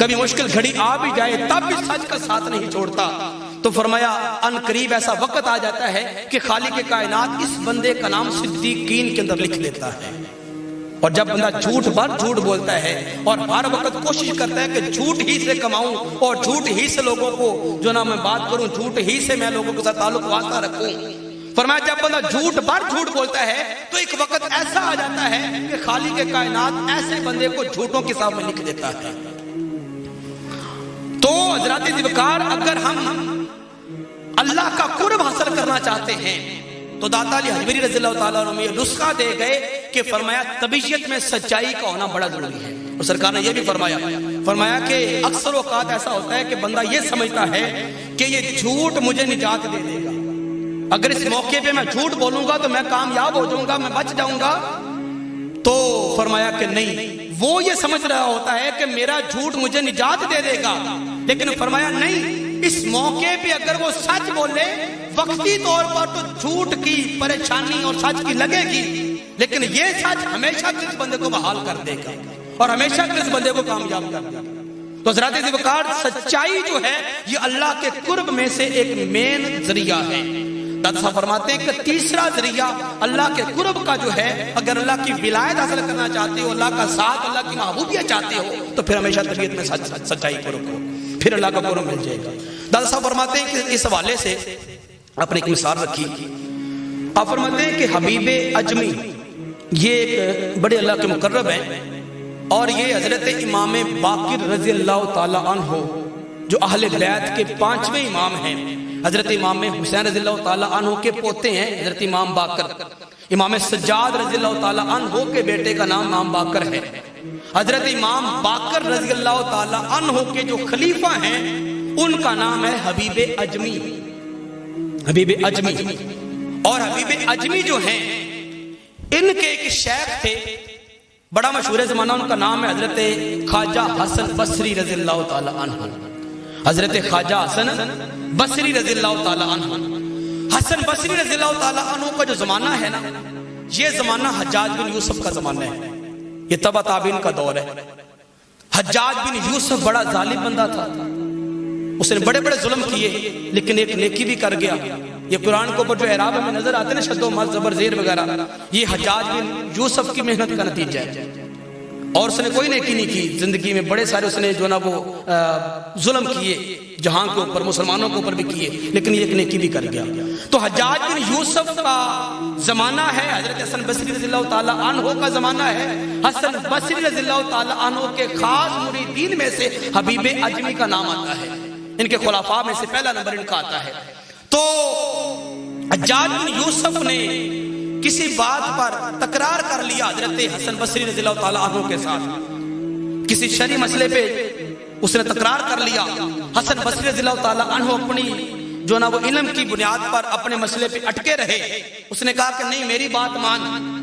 کبھی مشکل گھڑی آ بھی جائے تب بھی سچ کا ساتھ نہیں چھوڑتا. تو فرمایا ان قریب ایسا وقت آ جاتا ہے کہ خالق کائنات اس بندے کا نام صدیقین کے اندر لکھ لیتا ہے. اور جب بندہ جھوٹ بر جھوٹ بولتا ہے اور ہر وقت کوشش کرتا ہے کہ جھوٹ ہی سے کماؤں اور جھوٹ ہی سے لوگوں کو جو نا میں بات کروں، جھوٹ ہی سے میں لوگوں کے ساتھ تعلق واسطہ رکھوں، فرمایا جب بندہ جھوٹ بر جھوٹ بولتا ہے تو ایک وقت ایسا آ جاتا ہے کہ خالق کائنات ایسے بندے کو جھوٹوں کے ساتھ میں لکھ دیتا ہے. تو حضرات ذوالفقار اگر ہم اللہ کا قرب حاصل کرنا چاہتے ہیں تو داتا علی حجویری رضی اللہ تعالیٰ عنہ یہ نسخہ دے گئے کہ فرمایا طبیعت میں سچائی کا ہونا بڑا ضروری ہے. اور سرکار نے یہ بھی فرمایا کہ اکثر اوقات ایسا ہوتا ہے کہ بندہ یہ سمجھتا ہے کہ یہ جھوٹ مجھے نجات دے دے گا، اگر اس موقع پہ میں جھوٹ بولوں گا تو میں کامیاب ہو جاؤں گا، میں بچ جاؤں گا. تو فرمایا کہ نہیں، وہ یہ سمجھ رہا ہوتا ہے کہ میرا جھوٹ مجھے نجات دے دے گا، لیکن فرمایا نہیں، اس موقع پہ اگر وہ سچ بولے وقتی طور پر تو جھوٹ کی پریشانی اور سچ کی لگے گی، لیکن یہ سچ ہمیشہ اس بندے کو بحال کر دے گا اور ہمیشہ اس بندے کو کامیاب کر دے گا. تو حضرات ذوالفقار سچائی جو ہے یہ اللہ کے قرب میں سے ایک مین ذریعہ ہے. دادا صاحب فرماتے ہیں کہ تیسرا ذریعہ اللہ کے قرب کا جو ہے، اگر اللہ کی ولایت حاصل کرنا چاہتے ہو، اللہ کا ساتھ، اللہ کی محبوبیت چاہتے ہو تو پھر ہمیشہ طبیعت میں سچائی کو رکھو، پھر اللہ کا قرب مل جائے گا. دادا صاحب فرماتے ہیں کہ اس حوالے سے آپ نے ایک مثال رکھی. آپ فرماتے ہیں کہ حبیب اجمی یہ ایک بڑے اللہ کے مقرب ہیں اور یہ حضرت امام باقر رضی اللہ تعالی عنہ جو اہل بیت کے 5ویں امام ہیں. حضرت امام حسین رضی اللہ تعالی عنہ کے پوتے ہیں حضرت امام باقر. امام سجاد رضی اللہ تعالی عنہ کے بیٹے کا نام امام باقر ہے. حضرت امام باقر رضی اللہ تعالی عنہ کے جو خلیفہ ہیں ان کا نام ہے حبیب اجمی. حبیب اجمی اور حبیب اجمی جو ہیں ان کے ایک شیخ تھے بڑا مشہور زمانہ، ان کا نام ہے حضرت خواجہ حسن بصری رضی اللہ تعالی عنہ. حضرت خواجہ حسن بصری رضی اللہ تعالی عنہ. حسن بصری رضی اللہ تعالی عنہ کا جو زمانہ ہے نا، یہ زمانہ حجاج بن یوسف کا زمانہ ہے، یہ تبع تابعین کا دور ہے. حجاج بن یوسف بڑا ظالم بندہ تھا، اس نے بڑے بڑے ظلم کیے لیکن ایک نیکی بھی کر گیا. یہ قرآن کو اوپر جو اعراب میں نظر آتے ہیں شد و مد زبر زیر وغیرہ، یہ حجاج بن یوسف کی محنت کا نتیجہ ہے. اور اس نے کوئی نیکی نہیں کی زندگی میں، بڑے سارے اس نے جو نا وہ ظلم کیے جہاں کے اوپر، مسلمانوں کے اوپر بھی کیے، لیکن یہ ایک نیکی بھی کر گیا. تو حجاج بن یوسف کا زمانہ ہے، حضرت حسن بصری رضی اللہ تعالی عنہ کا زمانہ ہے. حسن بصری رضی اللہ تعالی عنہ کے خاص مریدین میں سے حبیب اجمی کا نام آتا ہے، ان کے خلفاء میں سے پہلا نمبر ان کا آتا ہے. تو حجاج بن یوسف نے کسی بات پر تکرار کر لیا حضرت حسن بصری رضی اللہ تعالی عنہ کے ساتھ، کسی شرعی مسئلے پہ اس نے تکرار کر لیا. حسن بصری رضی اللہ تعالی عنہ اپنی جو نا وہ علم کی بنیاد پر اپنے مسئلے پہ اٹکے رہے. اس نے کہا کہ نہیں میری بات مان.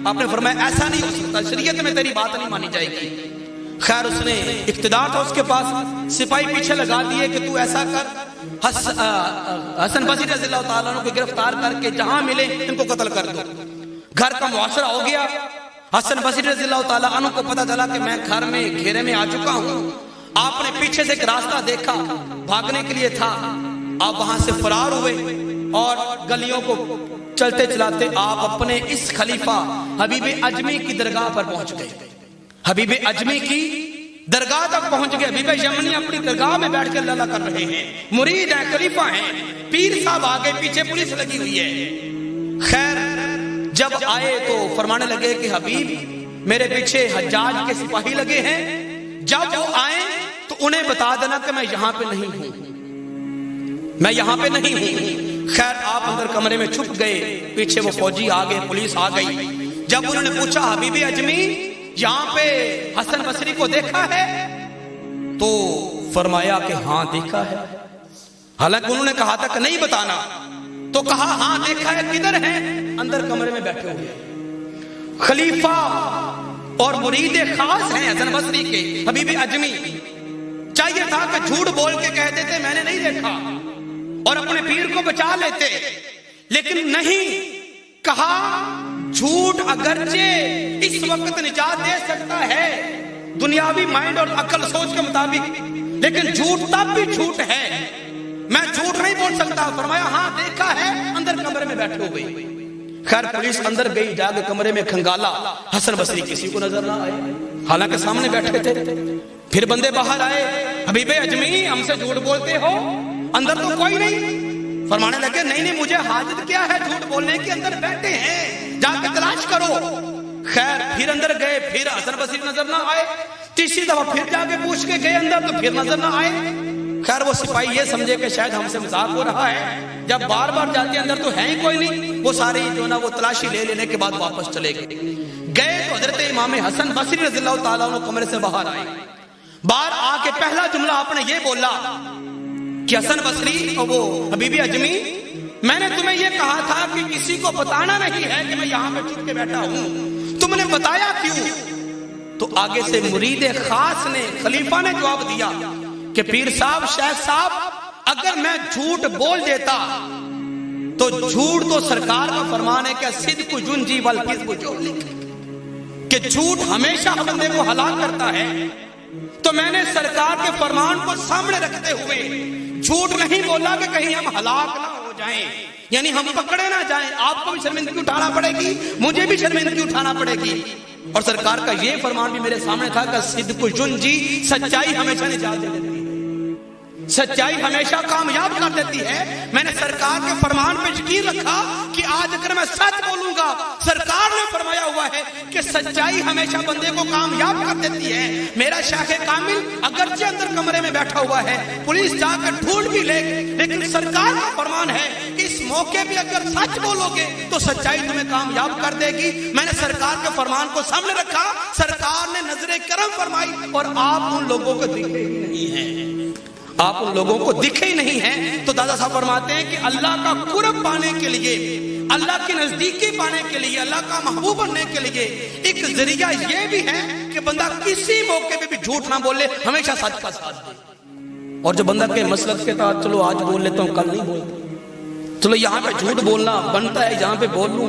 آپ نے فرمایا ایسا نہیں ہو سکتا، شریعت میں تیری بات نہیں مانی جائے گی. خیر اس نے اقتدار تھا اس کے پاس، سپاہی پیچھے لگا دیے کہ تو ایسا کر، حسن بصری رضی اللہ تعالیٰ عنہ کو گرفتار کر کے جہاں ملے ان کو قتل کر دو. گھر کا محاصرہ ہو گیا. حسن بصری رضی اللہ تعالیٰ عنہ کو پتہ چلا کہ میں گھر میں گھیرے میں آ چکا ہوں. آپ نے پیچھے سے ایک راستہ دیکھا، بھاگنے کے لیے تھا، آپ وہاں سے فرار ہوئے اور گلیوں کو چلتے چلاتے آپ اپنے اس خلیفہ حبیب اجمی کی درگاہ پر پہنچ گئے. حبیب اجمی کی درگاہ تک پہنچ گئے. حبیب اجمی اپنی درگاہ میں بیٹھ کے اللہ کر رہے ہیں، مرید ہیں، خلیفہ ہیں. پیر صاحب آگے، پیچھے پولیس لگی ہوئی ہے. خیر جب آئے تو فرمانے لگے کہ حبیب میرے پیچھے حجاج کے سپاہی لگے ہیں، جب وہ آئیں تو انہیں بتا دینا کہ میں یہاں پہ نہیں ہوں، میں یہاں پہ نہیں ہوں. خیر آپ اندر کمرے میں چھپ گئے، پیچھے وہ فوجی آ گئے، پولیس آ گئی. جب انہوں نے پوچھا حبیب اجمی یہاں پہ حسن بصری کو دیکھا ہے تو فرمایا کہ ہاں دیکھا ہے. حالانکہ انہوں نے کہا تھا کہ نہیں بتانا، تو کہا ہاں دیکھا ہے. کدھر ہے؟ اندر کمرے میں بیٹھے ہوئے. خلیفہ اور مرید خاص ہیں حسن بصری کے حبیب اجمی. چاہیے تھا کہ جھوٹ بول کے کہہ دیتے میں نے نہیں دیکھا اور اپنے پیر کو بچا لیتے، لیکن نہیں کہا. جھوٹ اگرچہ اس وقت نجات دے سکتا ہے دنیاوی مائنڈ اور عقل سوچ کے مطابق، لیکن جھوٹ تب بھی جھوٹ ہے، میں جھوٹ نہیں بول سکتا۔ فرمایا ہاں دیکھا ہے، اندر کمرے میں بیٹھے ہوئے۔ خیر پولیس اندر گئی، جا کے کمرے میں کھنگالا، حسن بصری کسی کو نظر نہ آئے، حالانکہ سامنے بیٹھے تھے۔ پھر بندے باہر آئے، حبیب اجمی ہم سے جھوٹ بولتے ہو، اندر تو کوئی نہیں۔ فرمانے لگے نہیں مجھے حاجت کیا ہے جھوٹ بولنے کی، اندر بیٹھے ہیں، جا کے تلاش کرو۔ خیر پھر اندر گئے، پھر حسن بصری نظر نہ آئے۔ تیسری دفعہ پھر جا کے پوچھ کے گئے اندر، تو پھر نظر نہ آئے۔ خیر وہ سپاہی یہ سمجھے کہ شاید ہم سے مذاق ہو رہا ہے، جب بار بار جاتے اندر تو ہے ہی کوئی نہیں، وہ ساری جو نا وہ تلاشی لے لینے کے بعد واپس چلے گئے تو حضرت امام حسن بصری رضی اللہ تعالیٰ عنہ کمرے سے باہر آئے۔ باہر آ کے پہلا جملہ آپ نے یہ بولا کہ حسن بصری اور وہ حبیبی اجمی، میں نے تمہیں یہ کہا تھا کہ کسی کو بتانا نہیں ہے کہ میں یہاں پہ چھپ کے بیٹھا ہوں، تم نے بتایا کیوں؟ تو آگے سے مرید خاص نے، خلیفہ نے جواب دیا کہ پیر صاحب، شیخ صاحب، اگر میں جھوٹ بول دیتا تو جھوٹ تو سرکار کا فرمان ہے کہ صدق ینجی والکذب یہلک، کہ جھوٹ ہمیشہ بندے کو ہلاک کرتا ہے۔ تو میں نے سرکار کے فرمان کو سامنے رکھتے ہوئے جھوٹ نہیں بولا کہ کہیں ہم ہلاک نہ ہو جائیں، یعنی ہم پکڑے نہ جائیں، آپ کو بھی شرمندگی اٹھانا پڑے گی، مجھے بھی شرمندگی اٹھانا پڑے گی۔ اور سرکار کا یہ فرمان بھی میرے سامنے تھا کہ صدق ینجی، سچائی ہمیشہ نجات دے دیتی ہے، سچائی ہمیشہ کامیاب کر دیتی ہے۔ میں نے سرکار کے فرمان پہ یقین رکھا کہ آج اگر میں سچ بولوں گا، سرکار نے فرمایا ہوا ہے کہ سچائی ہمیشہ بندے کو کامیاب کر دیتی ہے۔ میرا شیخ کامل اگرچہ اندر کمرے میں بیٹھا ہوا ہے، پولیس جا کر ڈھونڈ بھی لے، لیکن سرکار کا فرمان ہے کہ اس موقع پہ اگر سچ بولو گے تو سچائی تمہیں کامیاب کر دے گی۔ میں نے سرکار کے فرمان کو سامنے رکھا، سرکار نے نظر کرم فرمائی، اور آپ ان لوگوں کو دکھے ہی نہیں ہیں، آپ ان لوگوں کو دکھے ہی نہیں ہیں۔ تو دادا صاحب فرماتے ہیں کہ اللہ کا قرب پانے کے لیے، اللہ کی نزدیکی پانے کے لیے، اللہ کا محبوب بننے کے لیے ایک ذریعہ یہ بھی ہے کہ بندہ کسی موقع پہ بھی جھوٹ نہ بولے، ہمیشہ سچ کا ساتھ دے۔ اور جو بندہ کہ مسلک کے تحت چلو آج بول لیتا ہوں کل نہیں بولتا، چلو یہاں پہ جھوٹ بولنا بنتا ہے، جہاں پہ بول لوں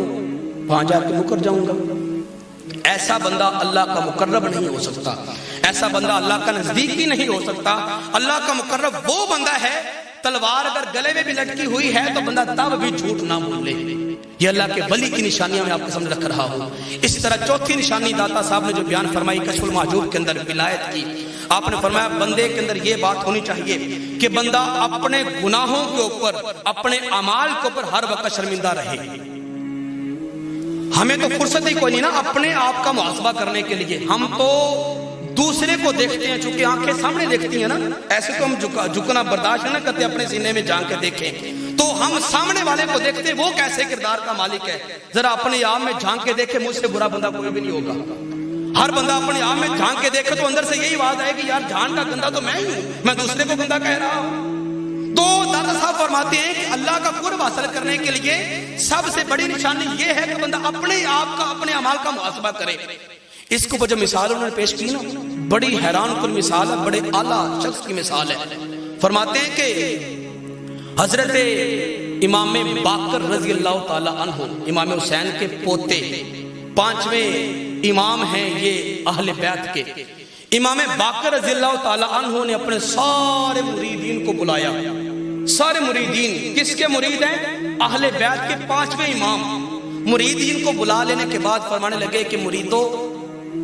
وہاں جا کے مکر جاؤں گا، ایسا بندہ اللہ کا مقرب نہیں ہو سکتا، ایسا بندہ اللہ کا نزدیک ہی نہیں ہو سکتا۔ اللہ کا مقرب وہ بندہ ہے، تلوار اگر گلے میں بھی لٹکی ہوئی ہے تو بندہ تب بھی جھوٹ نہ بولے۔ یہ اللہ کے ولی کی نشانیاں میں آپ کے سامنے رکھ رہا ہوں۔ اس طرح چوتھی نشانی داتا صاحب نے جو بیان فرمائی کشف المحجوب کے اندر ولایت کی، آپ نے فرمایا بندے کے اندر یہ بات ہونی چاہیے کہ بندہ اپنے گناہوں کے اوپر، اپنے اعمال کے اوپر ہر وقت شرمندہ رہے۔ ہمیں تو فرصت ہی کوئی نہیں نا اپنے آپ کا محاسبہ کرنے کے لیے، ہم تو دوسرے کو دیکھتے ہیں، چونکہ آنکھیں سامنے دیکھتی ہیں نا، ایسے تو ہم جھکنا برداشت نہ کرتے، اپنے سینے میں جھانک کے دیکھیں تو ہم سامنے والے کو دیکھتے وہ کیسے کردار کا مالک ہے، ذرا اپنے آپ میں جھانک کے دیکھے، مجھ سے برا بندہ کوئی بھی نہیں ہوگا۔ ہر بندہ اپنے آپ میں جھانک کے دیکھے تو اندر سے یہی بات آئے کہ یار جھان کا گندہ تو میں ہی ہوں، میں دوسرے کو گندہ کہہ رہا ہوں۔ تو دادا صاحب فرماتے ہیں کہ اللہ کا قرب حاصل کرنے کے لیے سب سے بڑی نشانی یہ ہے کہ بندہ اپنے آپ کا، اپنے اعمال کا محاسبہ کرے۔ اس کو جو مثال انہوں نے پیش کی نا، بڑی حیران کن مثال ہے، بڑے اعلیٰ شخص کی مثال ہے۔ فرماتے ہیں کہ حضرت امام باقر رضی اللہ تعالی عنہ، امام حسین کے پوتے، 5ویں امام ہیں یہ اہل بیت کے۔ امام باقر رضی اللہ تعالی عنہ نے اپنے سارے مریدین کو بلایا، سارے مریدین کس کے مرید ہیں؟ اہل بیت کے 5ویں امام۔ مریدین کو بلا لینے کے بعد فرمانے لگے کہ مریدو،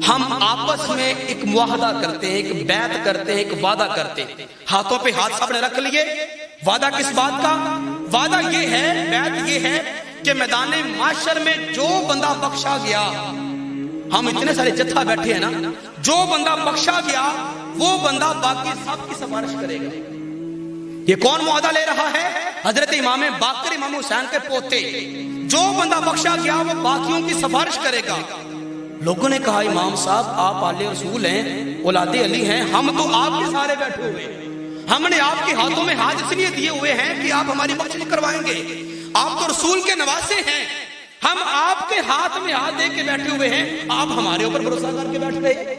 ہم آپس میں ایک معاہدہ کرتے ہیں، ایک بیعت کرتے ہیں، ایک وعدہ کرتے ہیں۔ ہاتھوں پہ ہاتھ سب نے رکھ لیے۔ وعدہ کس بات کا؟ وعدہ یہ ہے، بیعت یہ ہے کہ میدان معاشر میں جو بندہ بخشا گیا، ہم اتنے سارے جتھا بیٹھے ہیں نا، جو بندہ بخشا گیا وہ بندہ باقی سب کی سفارش کرے گا۔ یہ کون معاہدہ لے رہا ہے؟ حضرت امام باقر امام حسین کے پوتے۔ جو بندہ بخشا گیا وہ باقیوں کی سفارش کرے گا۔ لوگوں نے کہا امام صاحب آپ آلِ رسول ہیں، اولاد علی ہیں، ہم تو آپ کے سارے بیٹھے ہوئے ہیں، ہم نے آپ کے ہاتھوں میں ہاتھ اس لیے دیے ہوئے ہیں کہ آپ ہماری بخشش کروائیں گے، آپ تو رسول کے نواسے ہیں، ہم آپ کے ہاتھ میں ہاتھ دے کے بیٹھے ہوئے ہیں، آپ ہمارے اوپر بھروسہ کر کے بیٹھ گئے۔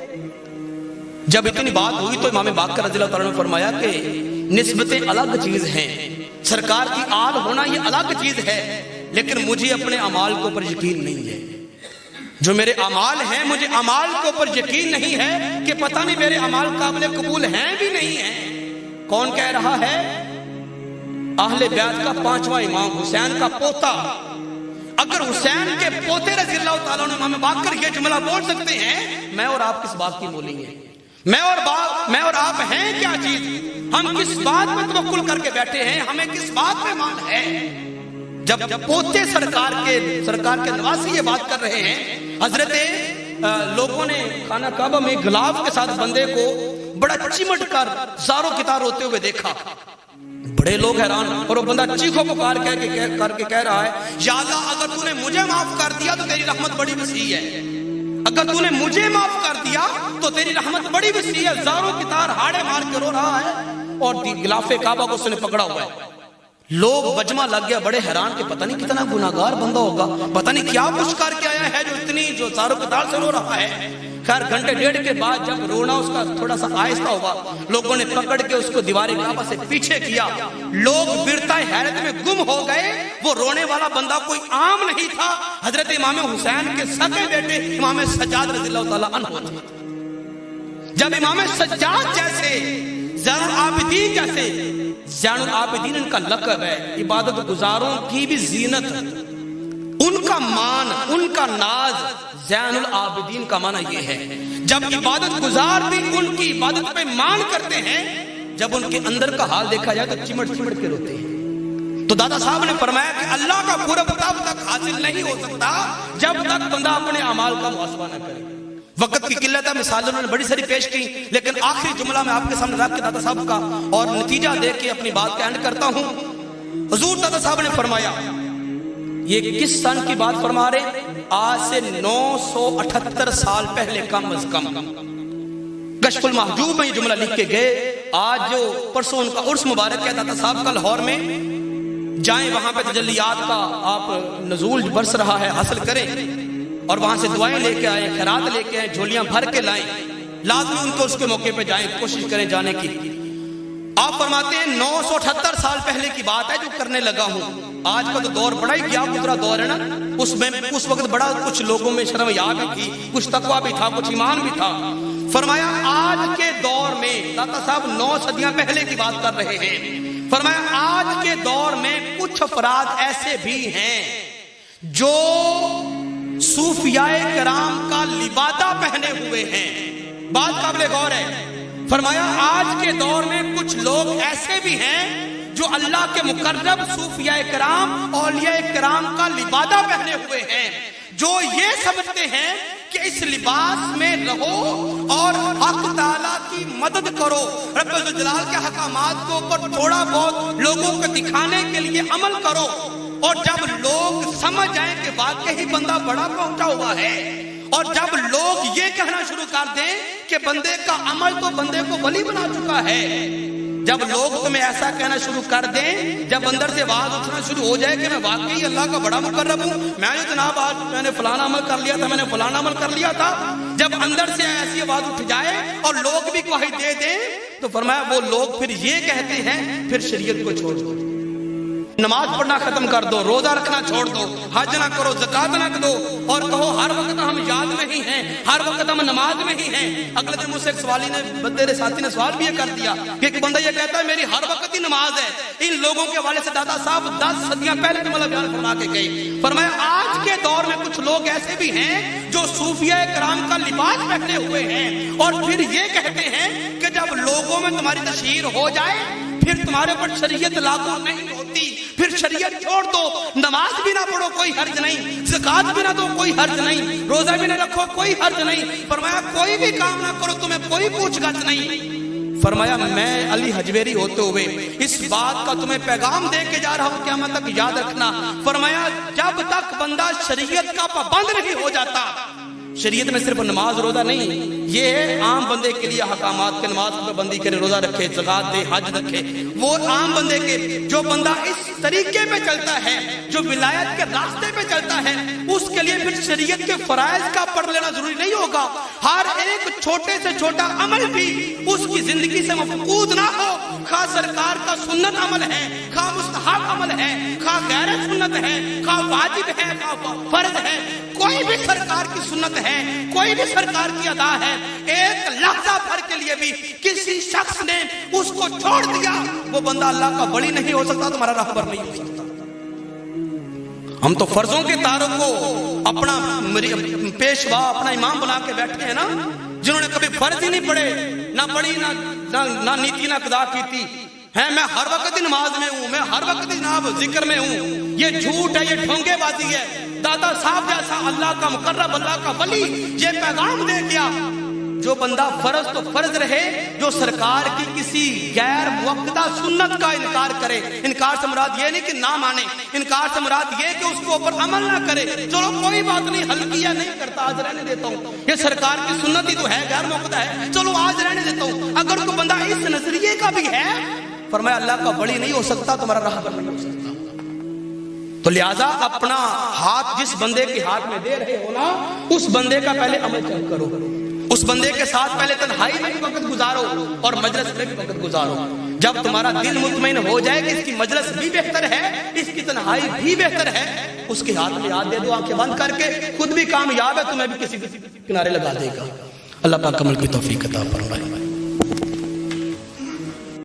جب اتنی بات ہوئی تو امام باقر رضی اللہ تعالیٰ نے فرمایا کہ نسبتیں الگ چیز ہیں، سرکار کی آل ہونا یہ الگ چیز ہے، لیکن مجھے اپنے اعمال کے اوپر یقین نہیں ہے۔ جو میرے اعمال ہیں، مجھے اعمال کے اوپر یقین نہیں ہے کہ پتہ نہیں میرے اعمال قابل قبول ہیں بھی نہیں ہیں۔ کون کہہ رہا ہے؟ اہل بیت کا 5واں امام حسین کا پوتا. اگر حسین کے پوتے رضی اللہ تعالیٰ عنہ امام باقر یہ جملہ بول سکتے ہیں، میں اور آپ کس بات کی بولیں گے؟ میں اور آپ ہیں کیا چیز؟ ہم کس بات میں توکل کر کے بیٹھے ہیں؟ ہمیں کس بات پہ مان ہے؟ جب پوتے سرکار کے نواسی یہ بات کر رہے ہیں، حضرت لوگوں نے خانہ کعبہ میں غلاف کے ساتھ بندے کو بڑا چمٹ کر زاروں کتار ہوتے ہوئے دیکھا. بڑے لوگ حیران، اور وہ بندہ چیخو پکار کر کے کہہ رہا ہے، یا اللہ اگر تو نے مجھے معاف کر دیا تو تیری رحمت بڑی وسیع ہے. اگر تو نے مجھے معاف کر دیا تو تیری رحمت بڑی وسیع ہے. زاروں کتار ہاڑے مار کے رو رہا ہے اور غلاف کعبہ کو اس نے پکڑا ہوا ہے. لوگ بجما لگ گیا، بڑے حیران کہ پتہ نہیں کتنا گناہگار بندہ ہوگا، پتہ نہیں کیا کچھ کر کے آیا ہے جو زاروں کتار سے رو رہا ہے. خیر گھنٹے ڈیڑھ کے بعد جب رونا اس کا تھوڑا سا آہستہ ہوا، لوگوں نے پکڑ کے اس کو دیوار کعبہ سے پیچھے کیا. لوگ برتائے حیرت میں گم ہو گئے. وہ رونے والا بندہ کوئی عام نہیں تھا، حضرت امام حسین کے سگے بیٹے امام سجاد رضی اللہ تعالیٰ عنہ تھے. جب امام سجاد جیسے زین العابدین جیسے، زین العابدین ان کا لقب ہے، عبادت گزاروں کی بھی زینت، ان کا مان، ان کا ناز. زین العابدین کا معنی یہ ہے جب عبادت گزار بھی ان کی عبادت پہ مان کرتے ہیں، جب ان کے اندر کا حال دیکھا جائے تو چمٹ چمٹ کے روتے ہیں. تو دادا صاحب نے فرمایا کہ اللہ کا قرب تب تک حاصل نہیں ہو سکتا جب تک بندہ اپنے اعمال کا محاسبہ نہ کرے. وقت کی قلت ہے، مثالیں انہوں نے بڑی ساری پیش کی، لیکن آخری جملہ میں آپ کے سامنے رکھ کے دادا صاحب کا اور نتیجہ دے کے اپنی بات کا اینڈ کرتا ہوں. حضور دادا صاحب نے فرمایا، یہ کس سن کی بات فرما رہے ہیں؟ آج سے 978 سال پہلے کم از کم. کشف المحجوب میں یہ جملہ لکھ کے گئے. آج جو پرسوں ان کا عرس مبارک ہے، دادا صاحب کا لاہور میں جائیں، وہاں پہ تجلیات کا آپ نزول برس رہا ہے، حاصل کریں اور وہاں سے دعائیں لے کے آئیں، خیرات لے کے آئیں، جھولیاں بھر کے لائیں. لازمی ان کو اس کے موقع پہ جائیں، کوشش کریں جانے کی. آپ فرماتے ہیں 978 سال پہلے کی بات ہے جو کرنے لگا ہوں. آج کا تو دور بڑا ہی گیا گزرا دور ہے نا، اس وقت بڑا کچھ لوگوں میں شرم حیا بھی تھی، کچھ تقویٰ بھی تھا، کچھ ایمان بھی تھا. فرمایا آج کے دور میں، داتا صاحب 9 صدیاں پہلے کی بات کر رہے ہیں، فرمایا آج کے دور میں کچھ افراد ایسے بھی ہیں جو صوفیاء کرام کا لبادہ پہنے ہوئے ہیں. بات قابل غور ہے. فرمایا آج کے دور میں کچھ لوگ ایسے بھی ہیں جو اللہ کے مقرب صوفیاء کرام، اولیاء کرام کا لبادہ پہنے ہوئے ہیں، جو یہ سمجھتے ہیں کہ اس لباس میں رہو اور حق تعالیٰ کی مدد کرو، رب الجلال کے احکامات کو اوپر تھوڑا بہت لوگوں کو دکھانے کے لیے عمل کرو. اور جب لوگ سمجھ جائیں کہ واقعی بندہ بڑا پہنچا ہوا ہے، اور جب لوگ یہ کہنا شروع کر دیں کہ بندے کا عمل تو بندے کو ولی بنا چکا ہے، جب لوگ تمہیں ایسا کہنا شروع کر دیں، جب اندر سے آواز اٹھنا شروع ہو جائے کہ میں واقعی اللہ کا بڑا مقرب ہوں، میں جو جناب آج میں نے فلانا عمل کر لیا تھا، میں نے فلانا عمل کر لیا تھا، جب اندر سے ایسی آواز اٹھ جائے اور لوگ بھی گواہی دے دیں، تو فرمایا وہ لوگ پھر یہ کہتے ہیں پھر شریعت کو چھوڑ دو، نماز پڑھنا ختم کر دو، روزہ رکھنا چھوڑ دو، حج نہ کرو، زکات نہ دو، اور کہو ہر وقت ہم یاد نہیں ہیں، ہر وقت ہم نماز میں ہی ہیں. اگلے دن مجھ سے ایک سوالی نے، میرے ساتھی نے سوال بھی یہ کر دیا کہ ایک بندہ یہ کہتا ہے میری ہر وقت ہی نماز ہے. ان لوگوں کے حوالے سے دادا صاحب 10 صدیاں پہلے جملہ بیان فرما کے گئے. فرمایا آج کے دور میں کچھ لوگ ایسے بھی ہیں جو صوفیاء کرام کا لباس پہنے ہوئے ہیں، اور پھر یہ کہتے ہیں کہ جب لوگوں میں تمہاری تشہیر ہو جائے پھر تمہارے پر شریعت لاگو نہیں ہوتی، پھر شریعت چھوڑ دو، نماز بھی نہ پڑھو کوئی حرج نہیں، زکات بھی نہ دو کوئی حرج نہیں، روزہ بھی نہ رکھو کوئی حرج نہیں. فرمایا کوئی بھی کام نہ کرو، تمہیں کوئی پوچھ گچھ نہیں. فرمایا میں علی حجویری ہوتے ہوئے اس بات کا تمہیں پیغام دے کے جا رہا ہوں، قیامت تک یاد رکھنا. فرمایا جب تک بندہ شریعت کا پابند نہیں ہو جاتا، شریعت میں صرف نماز روزہ نہیں، یہ ہے عام بندے کے لیے احکامات کے، نماز پر بندی کرے، روزہ رکھے، زکات دے، حج رکھے، وہ عام بندے کے. جو بندہ اس طریقے پہ چلتا ہے، جو ولایت کے راستے پہ چلتا ہے، اس کے لیے پھر شریعت کے فرائض کا پڑھ لینا ضروری نہیں ہوگا. ہر ایک چھوٹے سے چھوٹا عمل بھی اس کی زندگی سے مفقود نہ ہو، خواہ سرکار کا سنت عمل ہے، خواہ مستحب عمل ہے، خواہ غیر سنت ہے، خواہ واجب ہے، خواہ فرض ہے، کوئی بھی سرکار کی سنت ہے، کوئی بھی سرکار کی ادا ہے، ایک لحظہ بھر کے لیے بھی بھی کسی شخص نے اس کو چھوڑ دیا، وہ بندہ اللہ کا ولی نہیں ہو سکتا، تمہارا راہبر نہیں ہو سکتا۔ ہم تو فرضوں کے تعارف کو اپنا پیشوا، اپنا امام بنا کے بیٹھے ہیں نا، جنہوں نے کبھی فرض ہی نہیں پڑھے، نہ پڑھی نہ نیتی نہ قضا کی تھی، ہے میں ہر وقت نماز میں ہوں، میں ہر وقت جناب ذکر میں ہوں۔ یہ جھوٹ ہے، یہ ڈھونگے بازی ہے۔ دادا صاحب جیسا اللہ کا مقرب، اللہ کا ولی یہ پیغام دے گیا، جو بندہ فرض تو فرض رہے، جو سرکار کی کسی غیر موقدہ سنت کا انکار کرے، انکار سے مراد یہ نہیں کہ نہ مانے، انکار سے مراد یہ کہ اس کے اوپر عمل نہ کرے، چلو کوئی بات نہیں، ہلکیہ نہیں کرتا، آج رہنے دیتا ہوں، یہ سرکار کی سنت ہی تو ہے، غیر موقدہ ہے، چلو آج رہنے دیتا ہوں۔ اگر کوئی بندہ اس نظریے کا بھی ہے، فرمایا اللہ کا ولی نہیں ہو سکتا، تمہارا راہبر نہیں ہو سکتا۔ تو لہذا اپنا ہاتھ جس بندے کے ہاتھ میں دے رہے ہو نا، اس بندے کا پہلے عمل چیک کرو، اس بندے کے ساتھ پہلے تنہائی میں بھی وقت گزارو اور مجلس میں بھی وقت گزارو۔ جب تمہارا دل مطمئن ہو جائے کہ اس کی مجلس بھی بہتر ہے، اس کی تنہائی بھی بہتر ہے، اس کے ہاتھ میں ہاتھ دے دو، آنکھیں بند کر کے، خود بھی کامیاب ہے، تمہیں بھی کسی کنارے لگا دے گا۔ اللہ پاک عمل کی توفیق عطا فرمائے۔